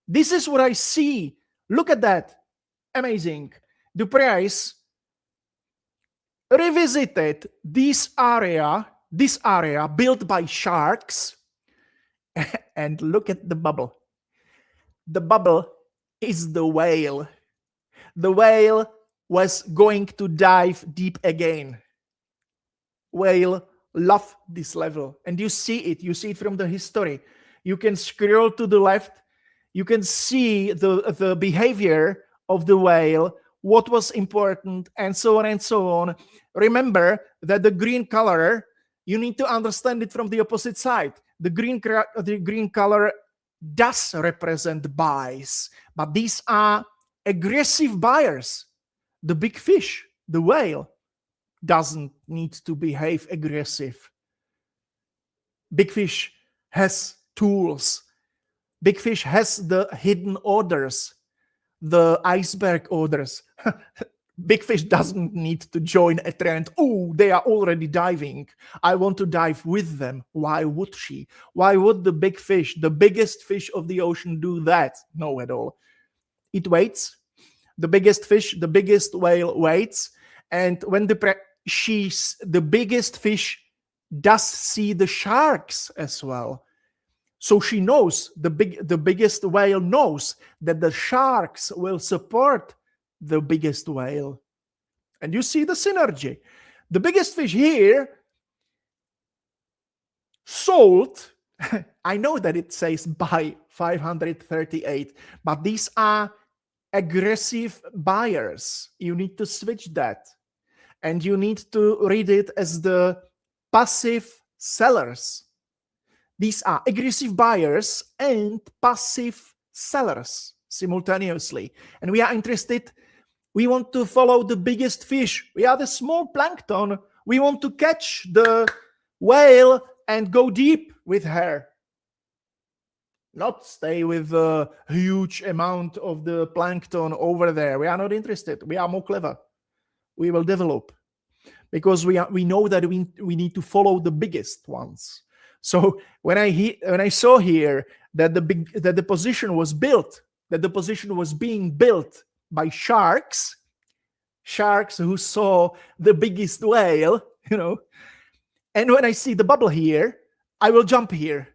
This is what I see. Look at that. Amazing. The price revisited this area built by sharks. And look at the bubble. The bubble is the whale. The whale was going to dive deep again. Whale love this level. And you see it. You see it from the history. You can scroll to the left. You can see the behavior of the whale, what was important, and so on and so on. Remember that the green color, you need to understand it from the opposite side. The green color does represent buys, but these are aggressive buyers. The big fish, the whale, doesn't need to behave aggressive. Big fish has tools. Big fish has the hidden orders, the iceberg orders. Big fish doesn't need to join a trend. Oh, they are already diving. I want to dive with them. Why would she? Why would the big fish, the biggest fish of the ocean, do that? No, at all. It waits. The biggest fish, the biggest whale waits. And when the biggest fish does see the sharks as well. So she knows, the biggest whale knows that the sharks will support the biggest whale. And you see the synergy. The biggest fish here sold, I know that it says buy 538, but these are aggressive buyers. You need to switch that. And you need to read it as the passive sellers. These are aggressive buyers and passive sellers simultaneously. And we are interested, we want to follow the biggest fish. We are the small plankton. We want to catch the whale and go deep with her. Not stay with a huge amount of the plankton over there. We are not interested. We are more clever. We will develop. Because we know that we need to follow the biggest ones. So when I saw here that the position was built, that the position was being built by sharks who saw the biggest whale, and when I see the bubble here, I will jump here.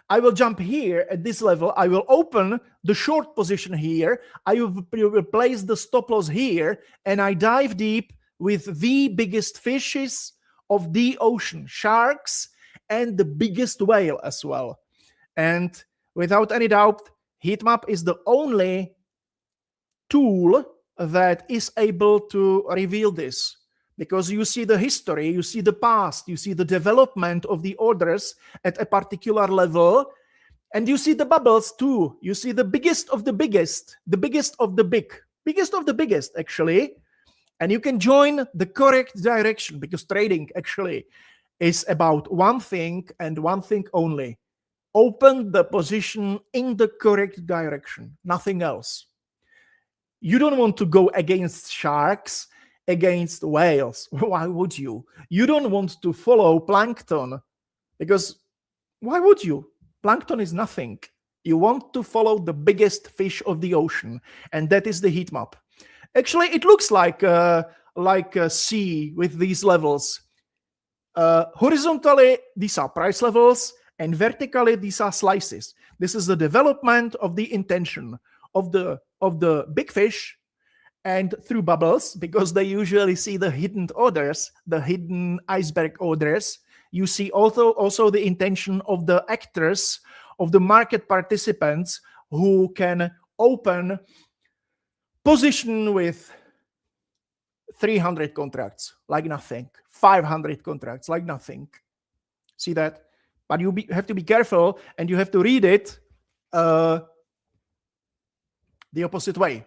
I will jump here at this level. I will open the short position here. I will place the stop loss here, and I dive deep with the biggest fishes of the ocean, sharks, and the biggest whale as well. And without any doubt, Heatmap is the only tool that is able to reveal this. Because you see the history, you see the past, you see the development of the orders at a particular level, and you see the bubbles too. You see the biggest of the biggest, the biggest of the biggest of the biggest, actually. And you can join the correct direction, because trading actually is about one thing and one thing only. Open the position in the correct direction, nothing else. You don't want to go against sharks, against whales. Why would you? You don't want to follow plankton, because why would you? Plankton is nothing. You want to follow the biggest fish of the ocean, and that is the heat map. Actually, it looks like a sea with these levels. Horizontally, these are price levels, and vertically, these are slices. This is the development of the intention of the big fish, and through bubbles, because they usually see the hidden orders, the hidden iceberg orders. You see also the intention of the actors, of the market participants, who can open position with 300 contracts, like nothing. 500 contracts, like nothing. See that? But you have to be careful, and you have to read it the opposite way.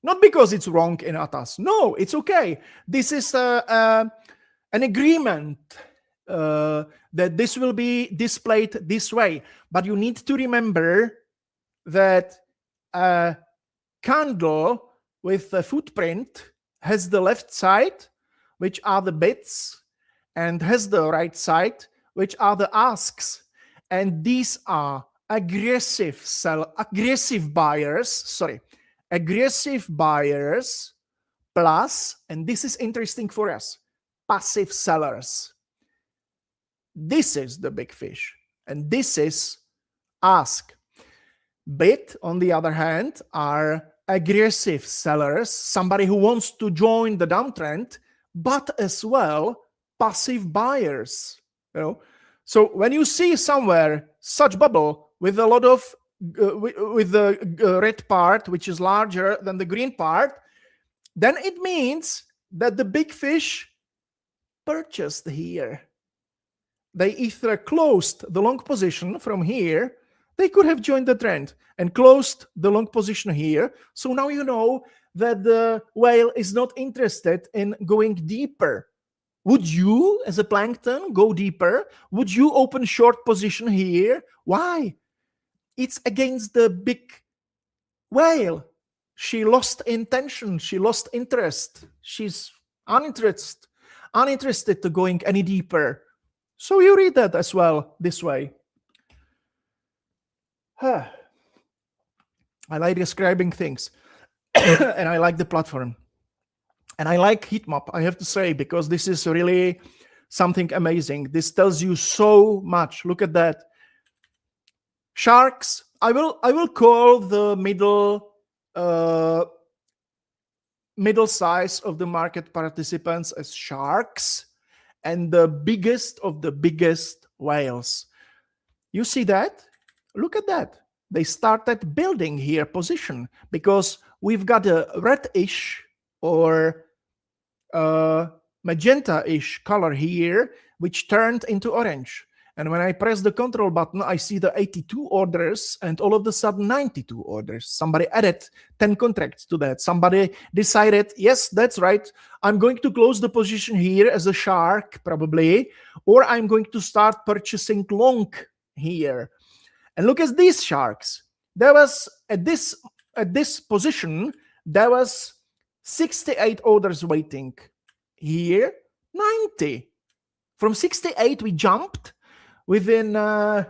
Not because it's wrong in ATAS. No, it's okay. This is an agreement that this will be displayed this way. But you need to remember that a candle with a footprint has the left side, which are the bids, and has the right side, which are the asks. And these are aggressive buyers plus, and this is interesting for us, passive sellers. This is the big fish, and this is ask. Bid, on the other hand, are aggressive sellers, somebody who wants to join the downtrend, but as well passive buyers. So when you see somewhere such bubble with a lot of with the red part, which is larger than the green part, then it means that the big fish purchased here. They either closed the long position from here, they could have joined the trend and closed the long position here. So now you know that the whale is not interested in going deeper. Would you, as a plankton, go deeper? Would you open short position here? Why? It's against the big whale. She lost intention. She lost interest. She's uninterested to going any deeper. So you read that as well this way. I like describing things. And I like the platform. And I like Heatmap, I have to say, because this is really something amazing. This tells you so much. Look at that. Sharks. I will call the middle size of the market participants as sharks, and the biggest of the biggest whales. You see that? Look at that. They started building here position because we've got a reddish or magenta-ish color here, which turned into orange. And when I press the control button, I see the 82 orders and all of a sudden 92 orders. Somebody added 10 contracts to that. Somebody decided, yes, that's right. I'm going to close the position here as a shark, probably, or I'm going to start purchasing long here. And look at these sharks. There was, at this position, there was 68 orders waiting. Here, 90. From 68, we jumped within 1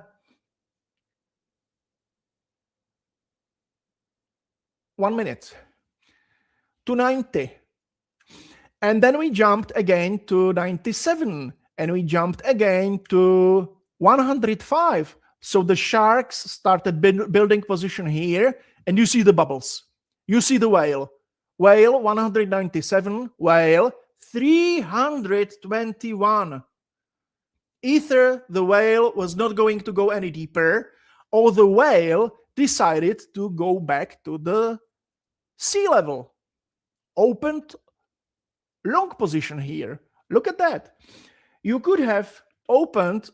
minute to 90. And then we jumped again to 97. And we jumped again to 105. So the sharks started building position here. And you see the bubbles. You see the whale. Whale 197, whale 321. Either the whale was not going to go any deeper, or the whale decided to go back to the sea level. Opened long position here. Look at that. You could have opened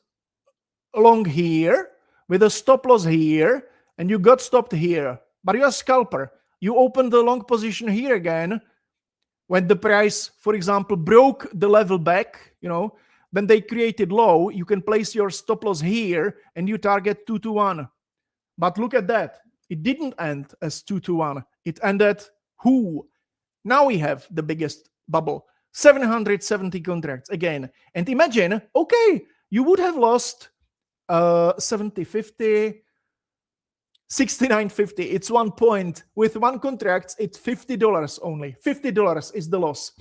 long here with a stop loss here, and you got stopped here. But you're a scalper. You open the long position here again when the price, for example, broke the level back, then they created low. You can place your stop loss here and you target 221. But look at that. It didn't end as 221. It ended who? Now we have the biggest bubble, 770 contracts again. And imagine, okay, you would have lost 70.50, 69.50. It's 1 point. With one contract, it's $50 only. $50 is the loss.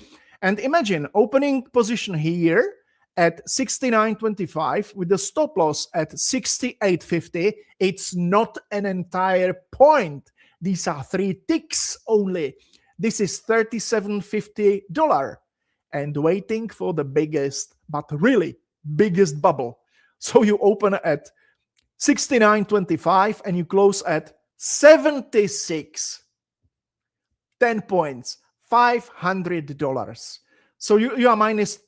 And imagine opening position here at 69.25 with the stop loss at 68.50. It's not an entire point. These are 3 ticks only. This is $37.50 and waiting for the biggest, but really biggest bubble. So you open at 69.25 and you close at 76. 10 points, $500. So you are minus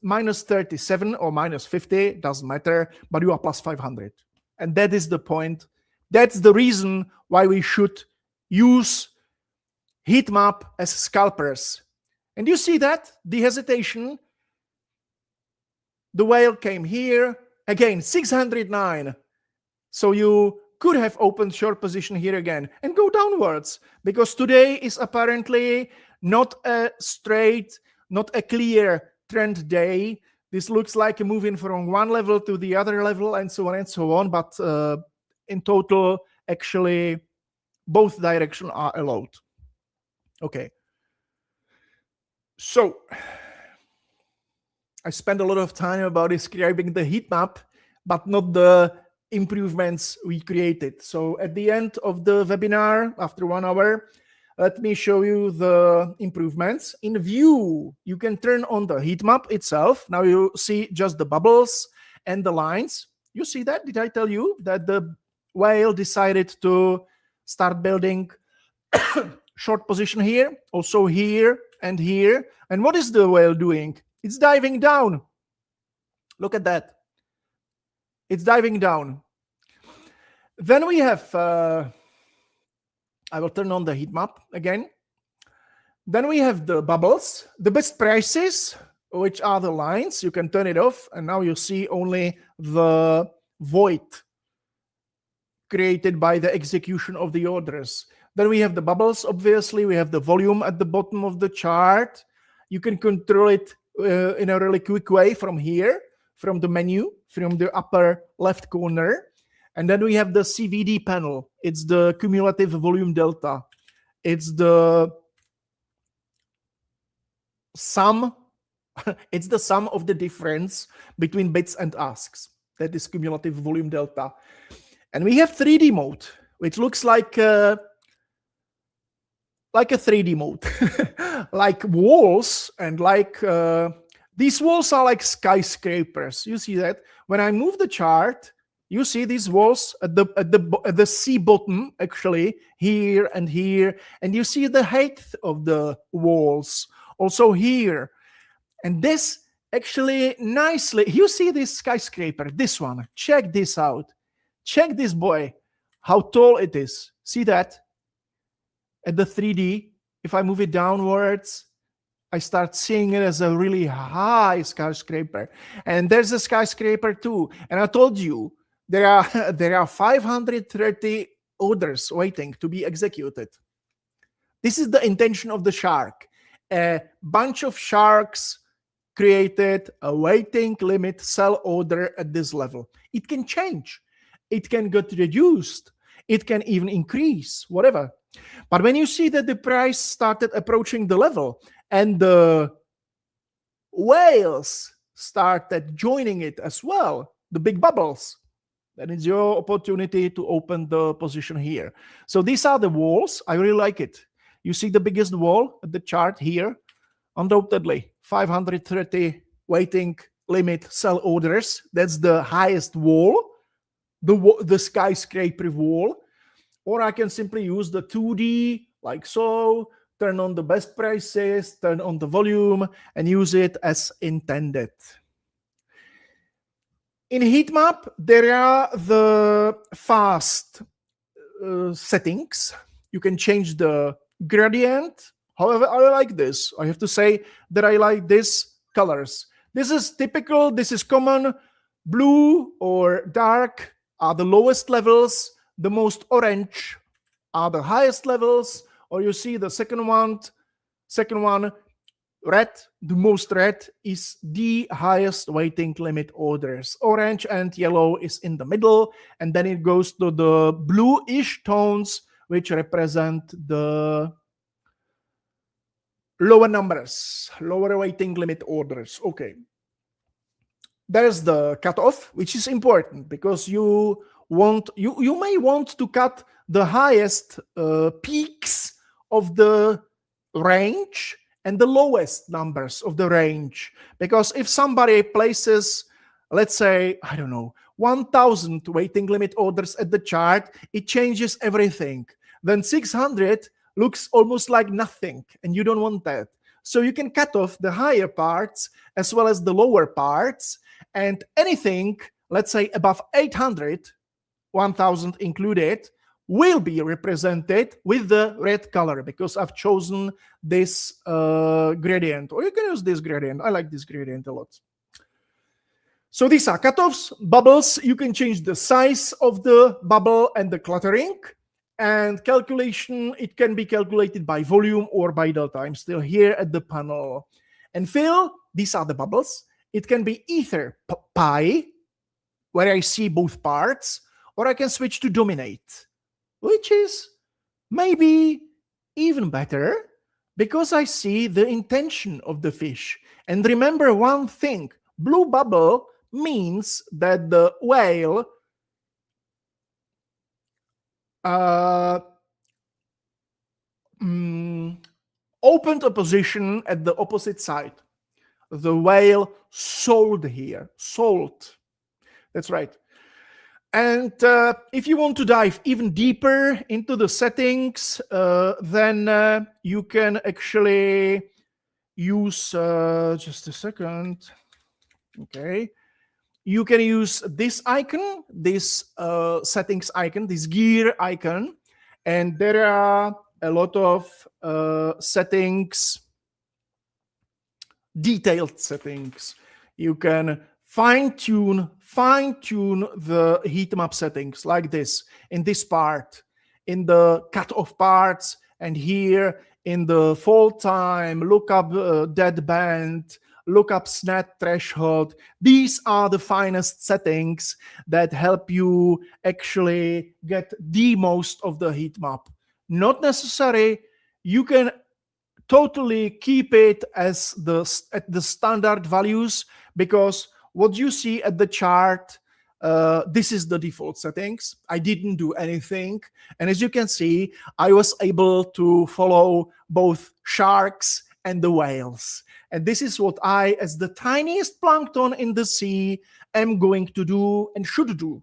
37 or minus 50, doesn't matter, but you are plus 500. And that is the point. That's the reason why we should use Heatmap as scalpers. And you see that, the hesitation. The whale came here, again, 609. So you could have opened short position here again and go downwards, because today is apparently not a straight, not a clear trend day. This looks like moving from one level to the other level and so on and so on. But in total, actually, both directions are allowed. Okay. So I spent a lot of time about describing the heat map, but not the improvements we created. So at the end of the webinar, after 1 hour, let me show you the improvements. In view, you can turn on the heat map itself. Now you see just the bubbles and the lines. You see that? Did I tell you that the whale decided to start building short position here, also here and here? And what is the whale doing? It's diving down. Look at that. It's diving down. Then we have, I will turn on the heat map again. Then we have the bubbles, the best prices, which are the lines. You can turn it off, and now you see only the void created by the execution of the orders. Then we have the bubbles, obviously. We have the volume at the bottom of the chart. You can control it in a really quick way from here, from the menu, from the upper left corner. And then we have the CVD panel. It's the cumulative volume delta. It's the sum. It's the sum of the difference between bids and asks. That is cumulative volume delta. And we have 3D mode, which looks like a 3D mode, like walls, and like these walls are like skyscrapers. You see that? When I move the chart, you see these walls at the sea bottom, actually, here and here. And you see the height of the walls, also here. And this actually nicely, you see this skyscraper, this one. Check this out. Check this boy, how tall it is. See that? At the 3D, if I move it downwards, I start seeing it as a really high skyscraper. And there's a skyscraper too. And I told you, there are 530 orders waiting to be executed. This is the intention of the shark. A bunch of sharks created a waiting limit sell order at this level. It can change. It can get reduced. It can even increase, whatever. But when you see that the price started approaching the level and the whales started joining it as well, the big bubbles, then it's your opportunity to open the position here. So these are the walls. I really like it. You see the biggest wall at the chart here? Undoubtedly, 530 waiting limit sell orders. That's the highest wall, the skyscraper wall. Or I can simply use the 2D like so, turn on the best prices, turn on the volume, and use it as intended. In Heatmap, there are the fast settings. You can change the gradient. However, I like this. I have to say that I like these colors. This is typical. This is common. Blue or dark are the lowest levels. The most orange are the highest levels. Or you see the second one, red, the most red is the highest waiting limit orders. Orange and yellow is in the middle, and then it goes to the bluish tones, which represent the lower numbers, lower waiting limit orders. Okay. There's the cutoff, which is important because you may want to cut the highest peaks of the range and the lowest numbers of the range. Because if somebody places, let's say, I don't know, 1,000 waiting limit orders at the chart, it changes everything. Then 600 looks almost like nothing, and you don't want that. So you can cut off the higher parts as well as the lower parts, and anything, let's say above 800, 1,000 included, will be represented with the red color because I've chosen this gradient. Or you can use this gradient. I like this gradient a lot. So these are cutoffs. Bubbles, you can change the size of the bubble and the cluttering. And calculation, it can be calculated by volume or by delta. I'm still here at the panel. And fill, these are the bubbles. It can be either pi, where I see both parts, or I can switch to dominate, which is maybe even better because I see the intention of the fish. And remember one thing, blue bubble means that the whale opened a position at the opposite side. The whale sold here, sold. That's right. And if you want to dive even deeper into the settings, then you can actually use, just a second, okay. You can use this icon, this settings icon, this gear icon, and there are a lot of settings, detailed settings. You can fine-tune the heat map settings like this, in this part, in the cut-off parts, and here in the fall time, look up dead band, look up snap threshold. These are the finest settings that help you actually get the most of the heat map. Not necessary. You can totally keep it as at the standard values, because what you see at the chart, this is the default settings. I didn't do anything. And as you can see, I was able to follow both sharks and the whales. And this is what I, as the tiniest plankton in the sea, am going to do and should do.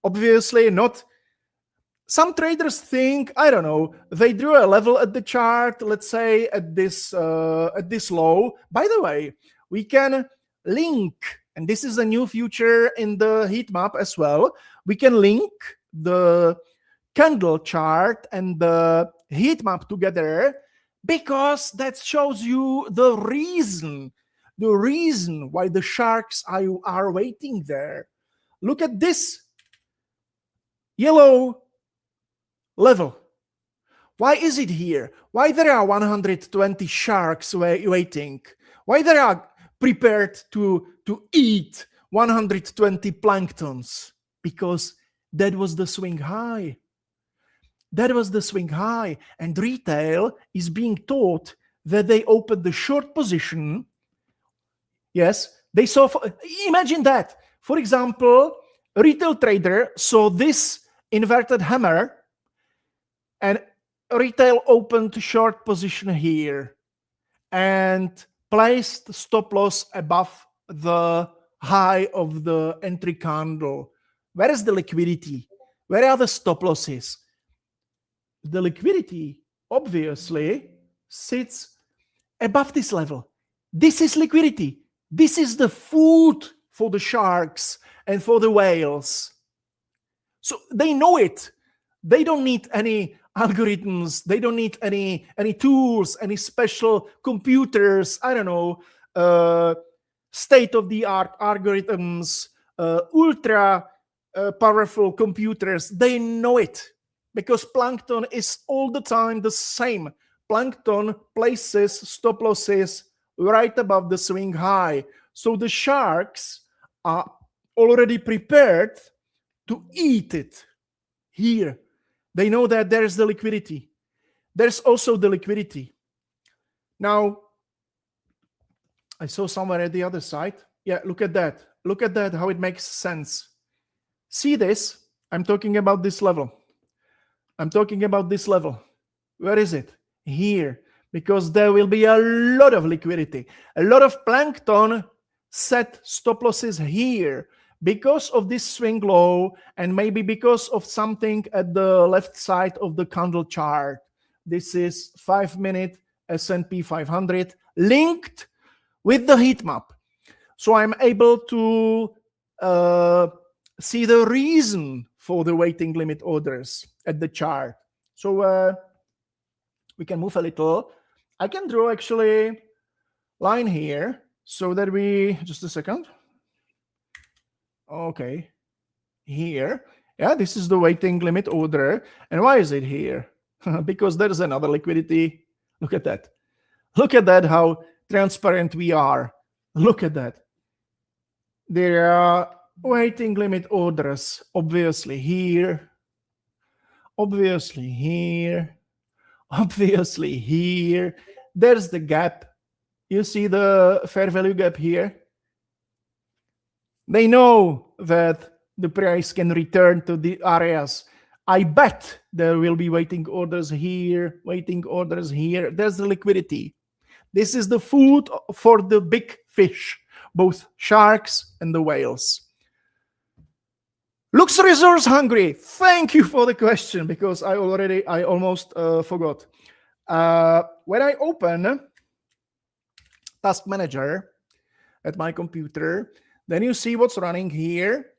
Obviously not. Some traders think, I don't know, they drew a level at the chart, let's say at this low. By the way, we can link, and this is a new feature in the heat map as well. We can link the candle chart and the heat map together, because that shows you the reason why the sharks are waiting there. Look at this yellow level. Why is it here? Why there are 120 sharks waiting? Why they are prepared to eat 120 planktons? Because that was the swing high. That was the swing high. And retail is being taught that they opened the short position. Yes, they saw, imagine that. For example, a retail trader saw this inverted hammer, and retail opened short position here and placed stop loss above the high of the entry candle. Where is the liquidity? Where are the stop losses? The liquidity obviously sits above this level. This is liquidity. This is the food for the sharks and for the whales. So they know it. They don't need any algorithms. They don't need any tools, any special computers. I don't know, state-of-the-art algorithms, ultra powerful computers. They know it, because plankton is all the time the same. Plankton places stop losses right above the swing high. So the sharks are already prepared to eat it here. They know that there's the liquidity. There's also the liquidity. Now, I saw somewhere at the other side. Yeah, look at that. Look at that, how it makes sense. See this? I'm talking about this level. I'm talking about this level. Where is it? Here. Because there will be a lot of liquidity. A lot of plankton set stop losses here because of this swing low, and maybe because of something at the left side of the candle chart. This is 5-minute S&P 500 linked with the heat map. So I'm able to see the reason for the waiting limit orders at the chart. So we can move a little. I can draw actually line here so that we, just a second. Okay, here. Yeah, this is the waiting limit order. And why is it here? Because there's another liquidity. Look at that. Look at that, how transparent we are. Look at that. There are waiting limit orders, obviously here, obviously here, obviously here. There's the gap. You see the fair value gap here? They know that the price can return to the areas. I bet there will be waiting orders here, waiting orders here. There's the liquidity. This is the food for the big fish, both sharks and the whales. Looks resource hungry. Thank you for the question, because I almost forgot. When I open Task Manager at my computer, then you see what's running here.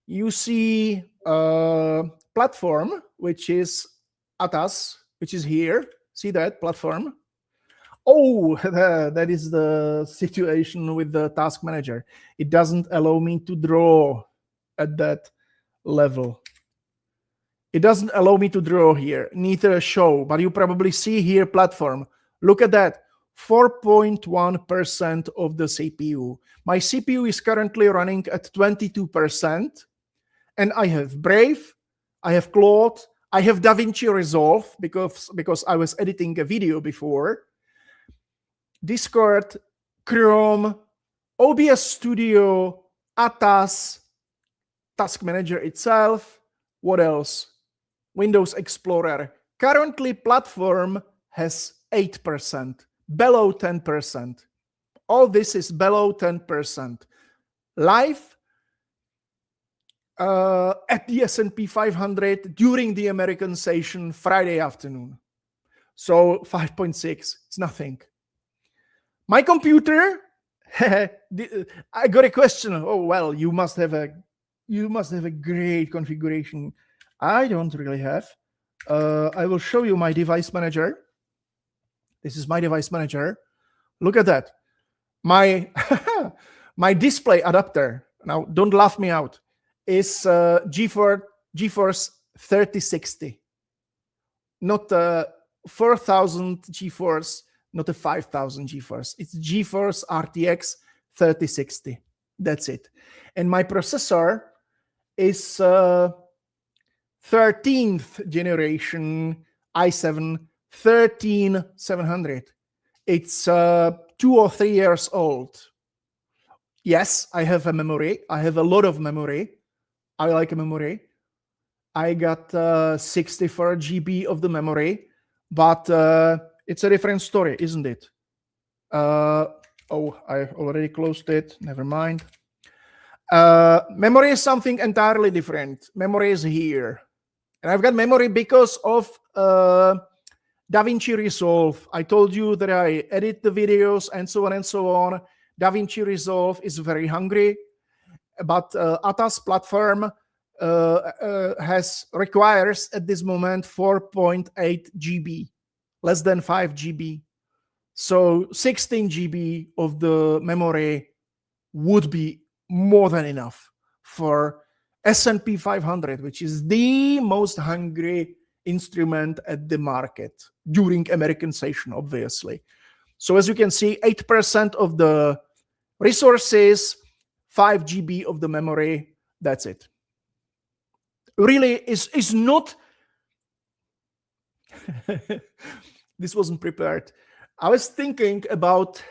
You see platform, which is ATAS, which is here. See that platform? Oh, that is the situation with the Task Manager. It doesn't allow me to draw at that level. It doesn't allow me to draw here, neither show, but you probably see here platform. Look at that, 4.1% of the CPU. My CPU is currently running at 22%, and I have Brave, I have Claude, I have DaVinci Resolve, because I was editing a video before, Discord, Chrome, OBS Studio, ATAS, Task Manager itself. What else? Windows Explorer. Currently, platform has 8%, below 10%. All this is below 10%. Live at the S&P 500 during the American session Friday afternoon. So 5.6, it's nothing. My computer, I got a question. Oh, well, you must have a great configuration. I don't really have. I will show you my device manager. This is my device manager. Look at that. My my display adapter, now don't laugh me out, is GeForce 3060. Not 4000 GeForce, not a 5000 GeForce. It's GeForce RTX 3060. That's it. And my processor is 13th generation i7 13700. It's 2 or 3 years old. Yes, I have a memory. I have a lot of memory. I like a memory. I got 64 GB of the memory, but it's a different story, isn't it? Oh, I already closed it. Never mind. Memory is something entirely different. Memory is here. And I've got memory because of DaVinci Resolve. I told you that I edit the videos and so on and so on. DaVinci Resolve is very hungry, but ATAS platform requires at this moment 4.8 GB, less than 5 GB. So 16 GB of the memory would be more than enough for S&P 500, which is the most hungry instrument at the market during American session, obviously. So as you can see, 8% of the resources, 5 GB of the memory, that's it. Really is not... This wasn't prepared. I was thinking about,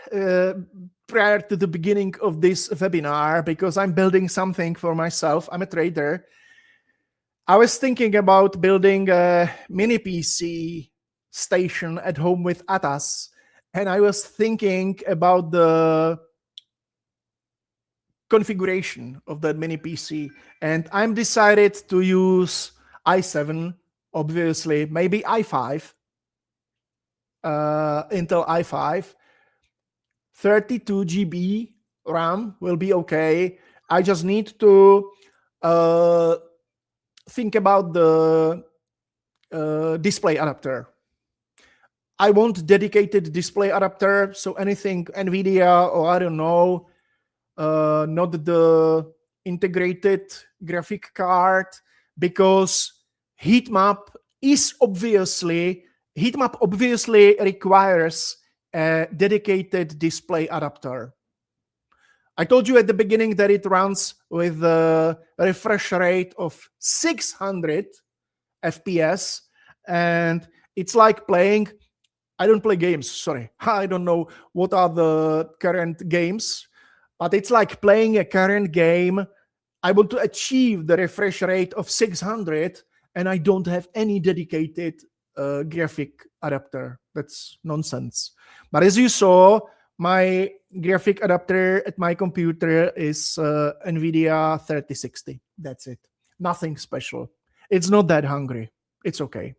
prior to the beginning of this webinar, because I'm building something for myself, I'm a trader, I was thinking about building a mini PC station at home with ATAS, and I was thinking about the configuration of that mini PC, and I'm decided to use i7, obviously, maybe i5, Intel i5, 32 GB RAM will be okay. I just need to think about the display adapter. I want dedicated display adapter, so anything NVIDIA or I don't know, not the integrated graphic card, because Heatmap obviously requires a dedicated display adapter. I told you at the beginning that it runs with a refresh rate of 600 FPS, and it's like playing. I don't play games, sorry. I don't know what are the current games, but it's like playing a current game. I want to achieve the refresh rate of 600, and I don't have any dedicated graphic adapter. That's nonsense. But as you saw, my graphic adapter at my computer is NVIDIA 3060. That's it. Nothing special. It's not that hungry. It's okay.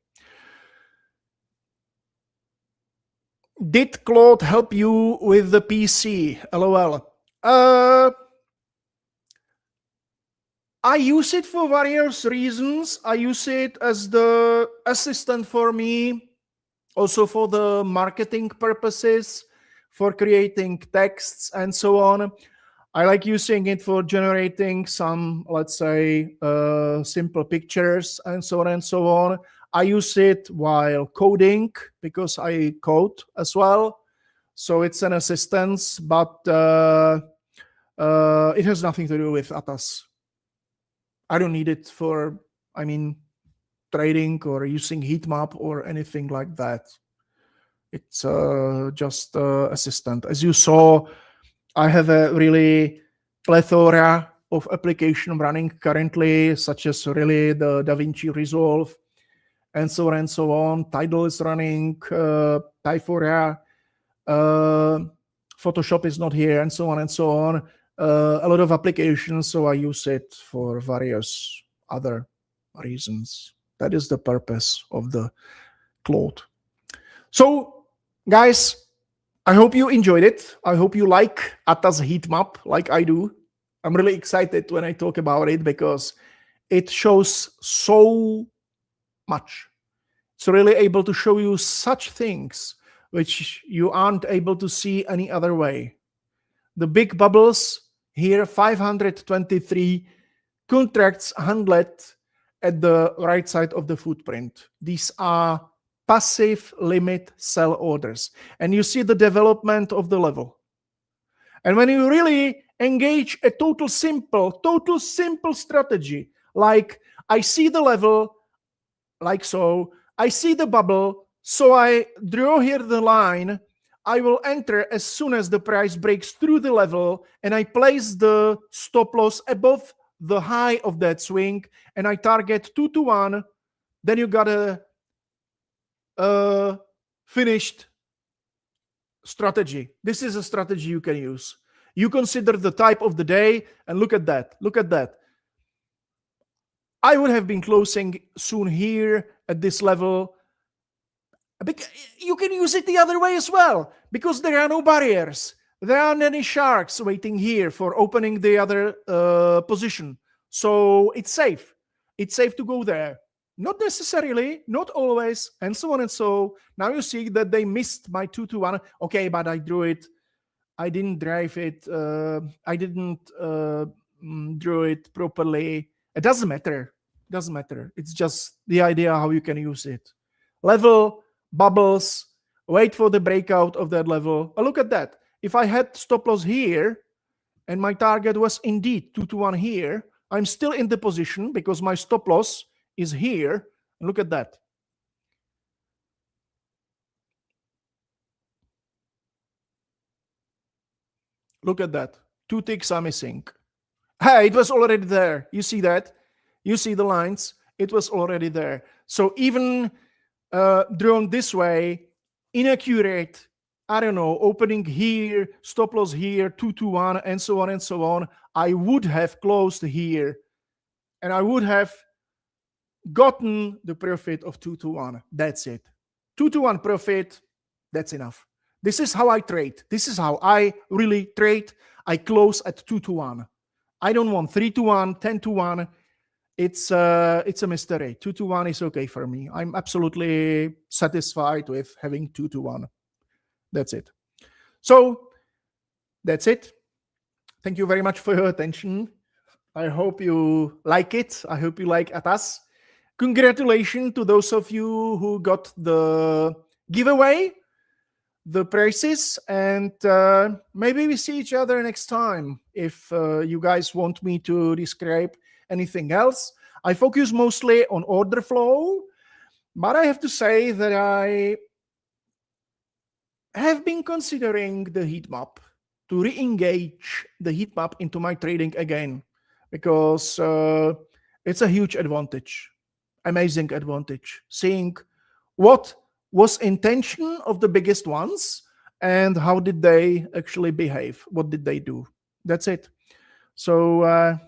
Did Claude help you with the PC? LOL. I use it for various reasons. I use it as the assistant for me, also for the marketing purposes, for creating texts and so on. I like using it for generating some, let's say, simple pictures and so on and so on. I use it while coding because I code as well. So it's an assistance, but it has nothing to do with ATAS. I don't need it for, trading or using Heatmap or anything like that. It's just assistant. As you saw, I have a really plethora of application running currently, such as really the DaVinci Resolve and so on and so on. Tidal is running, Typhora, Photoshop is not here, and so on and so on. A lot of applications, so I use it for various other reasons. That is the purpose of the Claude. So, guys, I hope you enjoyed it. I hope you like ATAS Heatmap like I do. I'm really excited when I talk about it because it shows so much. It's really able to show you such things which you aren't able to see any other way. The big bubbles here, 523 contracts handled at the right side of the footprint. These are passive limit sell orders. And you see the development of the level. And when you really engage a total simple strategy, like I see the level, like so, I see the bubble, so I draw here the line, I will enter as soon as the price breaks through the level, and I place the stop loss above the high of that swing, and I target 2 to 1, then you got a finished strategy. This is a strategy you can use. You consider the type of the day, and look at that. Look at that. I would have been closing soon here at this level. You can use it the other way as well, because there are no barriers. There aren't any sharks waiting here for opening the other position. So it's safe. It's safe to go there. Not necessarily, not always, and so on and so. Now you see that they missed my 2 to 1. Okay, but I drew it. I didn't drive it. I didn't draw it properly. It doesn't matter. It doesn't matter. It's just the idea how you can use it. Level, bubbles, wait for the breakout of that level. Oh, look at that. If I had stop loss here, and my target was indeed 2 to 1 here, I'm still in the position because my stop loss is here. Look at that. Look at that. 2 ticks are missing. Hey, it was already there. You see that? You see the lines? It was already there. So even drawn this way, inaccurate, I don't know, opening here, stop loss here, 2 to 1, and so on and so on, I would have closed here. And I would have gotten the profit of 2 to 1. That's it. 2 to 1 profit, that's enough. This is how I trade. This is how I really trade. I close at 2 to 1. I don't want 3 to 1, 10 to 1. It's a mystery. 2 to 1 is okay for me. I'm absolutely satisfied with having 2 to 1. That's it. So that's it. Thank you very much for your attention. I hope you like it. I hope you like ATAS. Congratulations to those of you who got the giveaway, the prizes, and maybe we see each other next time. If you guys want me to describe anything else, I focus mostly on order flow, but I have to say that I have been considering the heat map to re-engage the heat map into my trading again, because it's a huge advantage, amazing advantage, seeing what was intention of the biggest ones and how did they actually behave, what did they do. That's it. So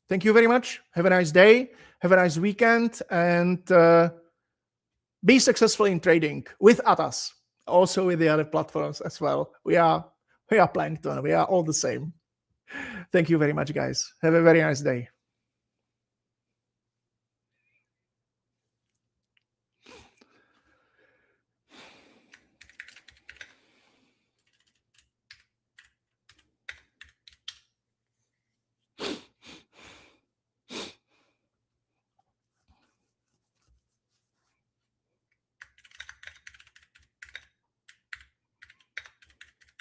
thank you very much. Have a nice day, have a nice weekend, and be successful in trading with ATAS, also with the other platforms as well. We are Plankton. We are all the same. Thank you very much, guys. Have a very nice day.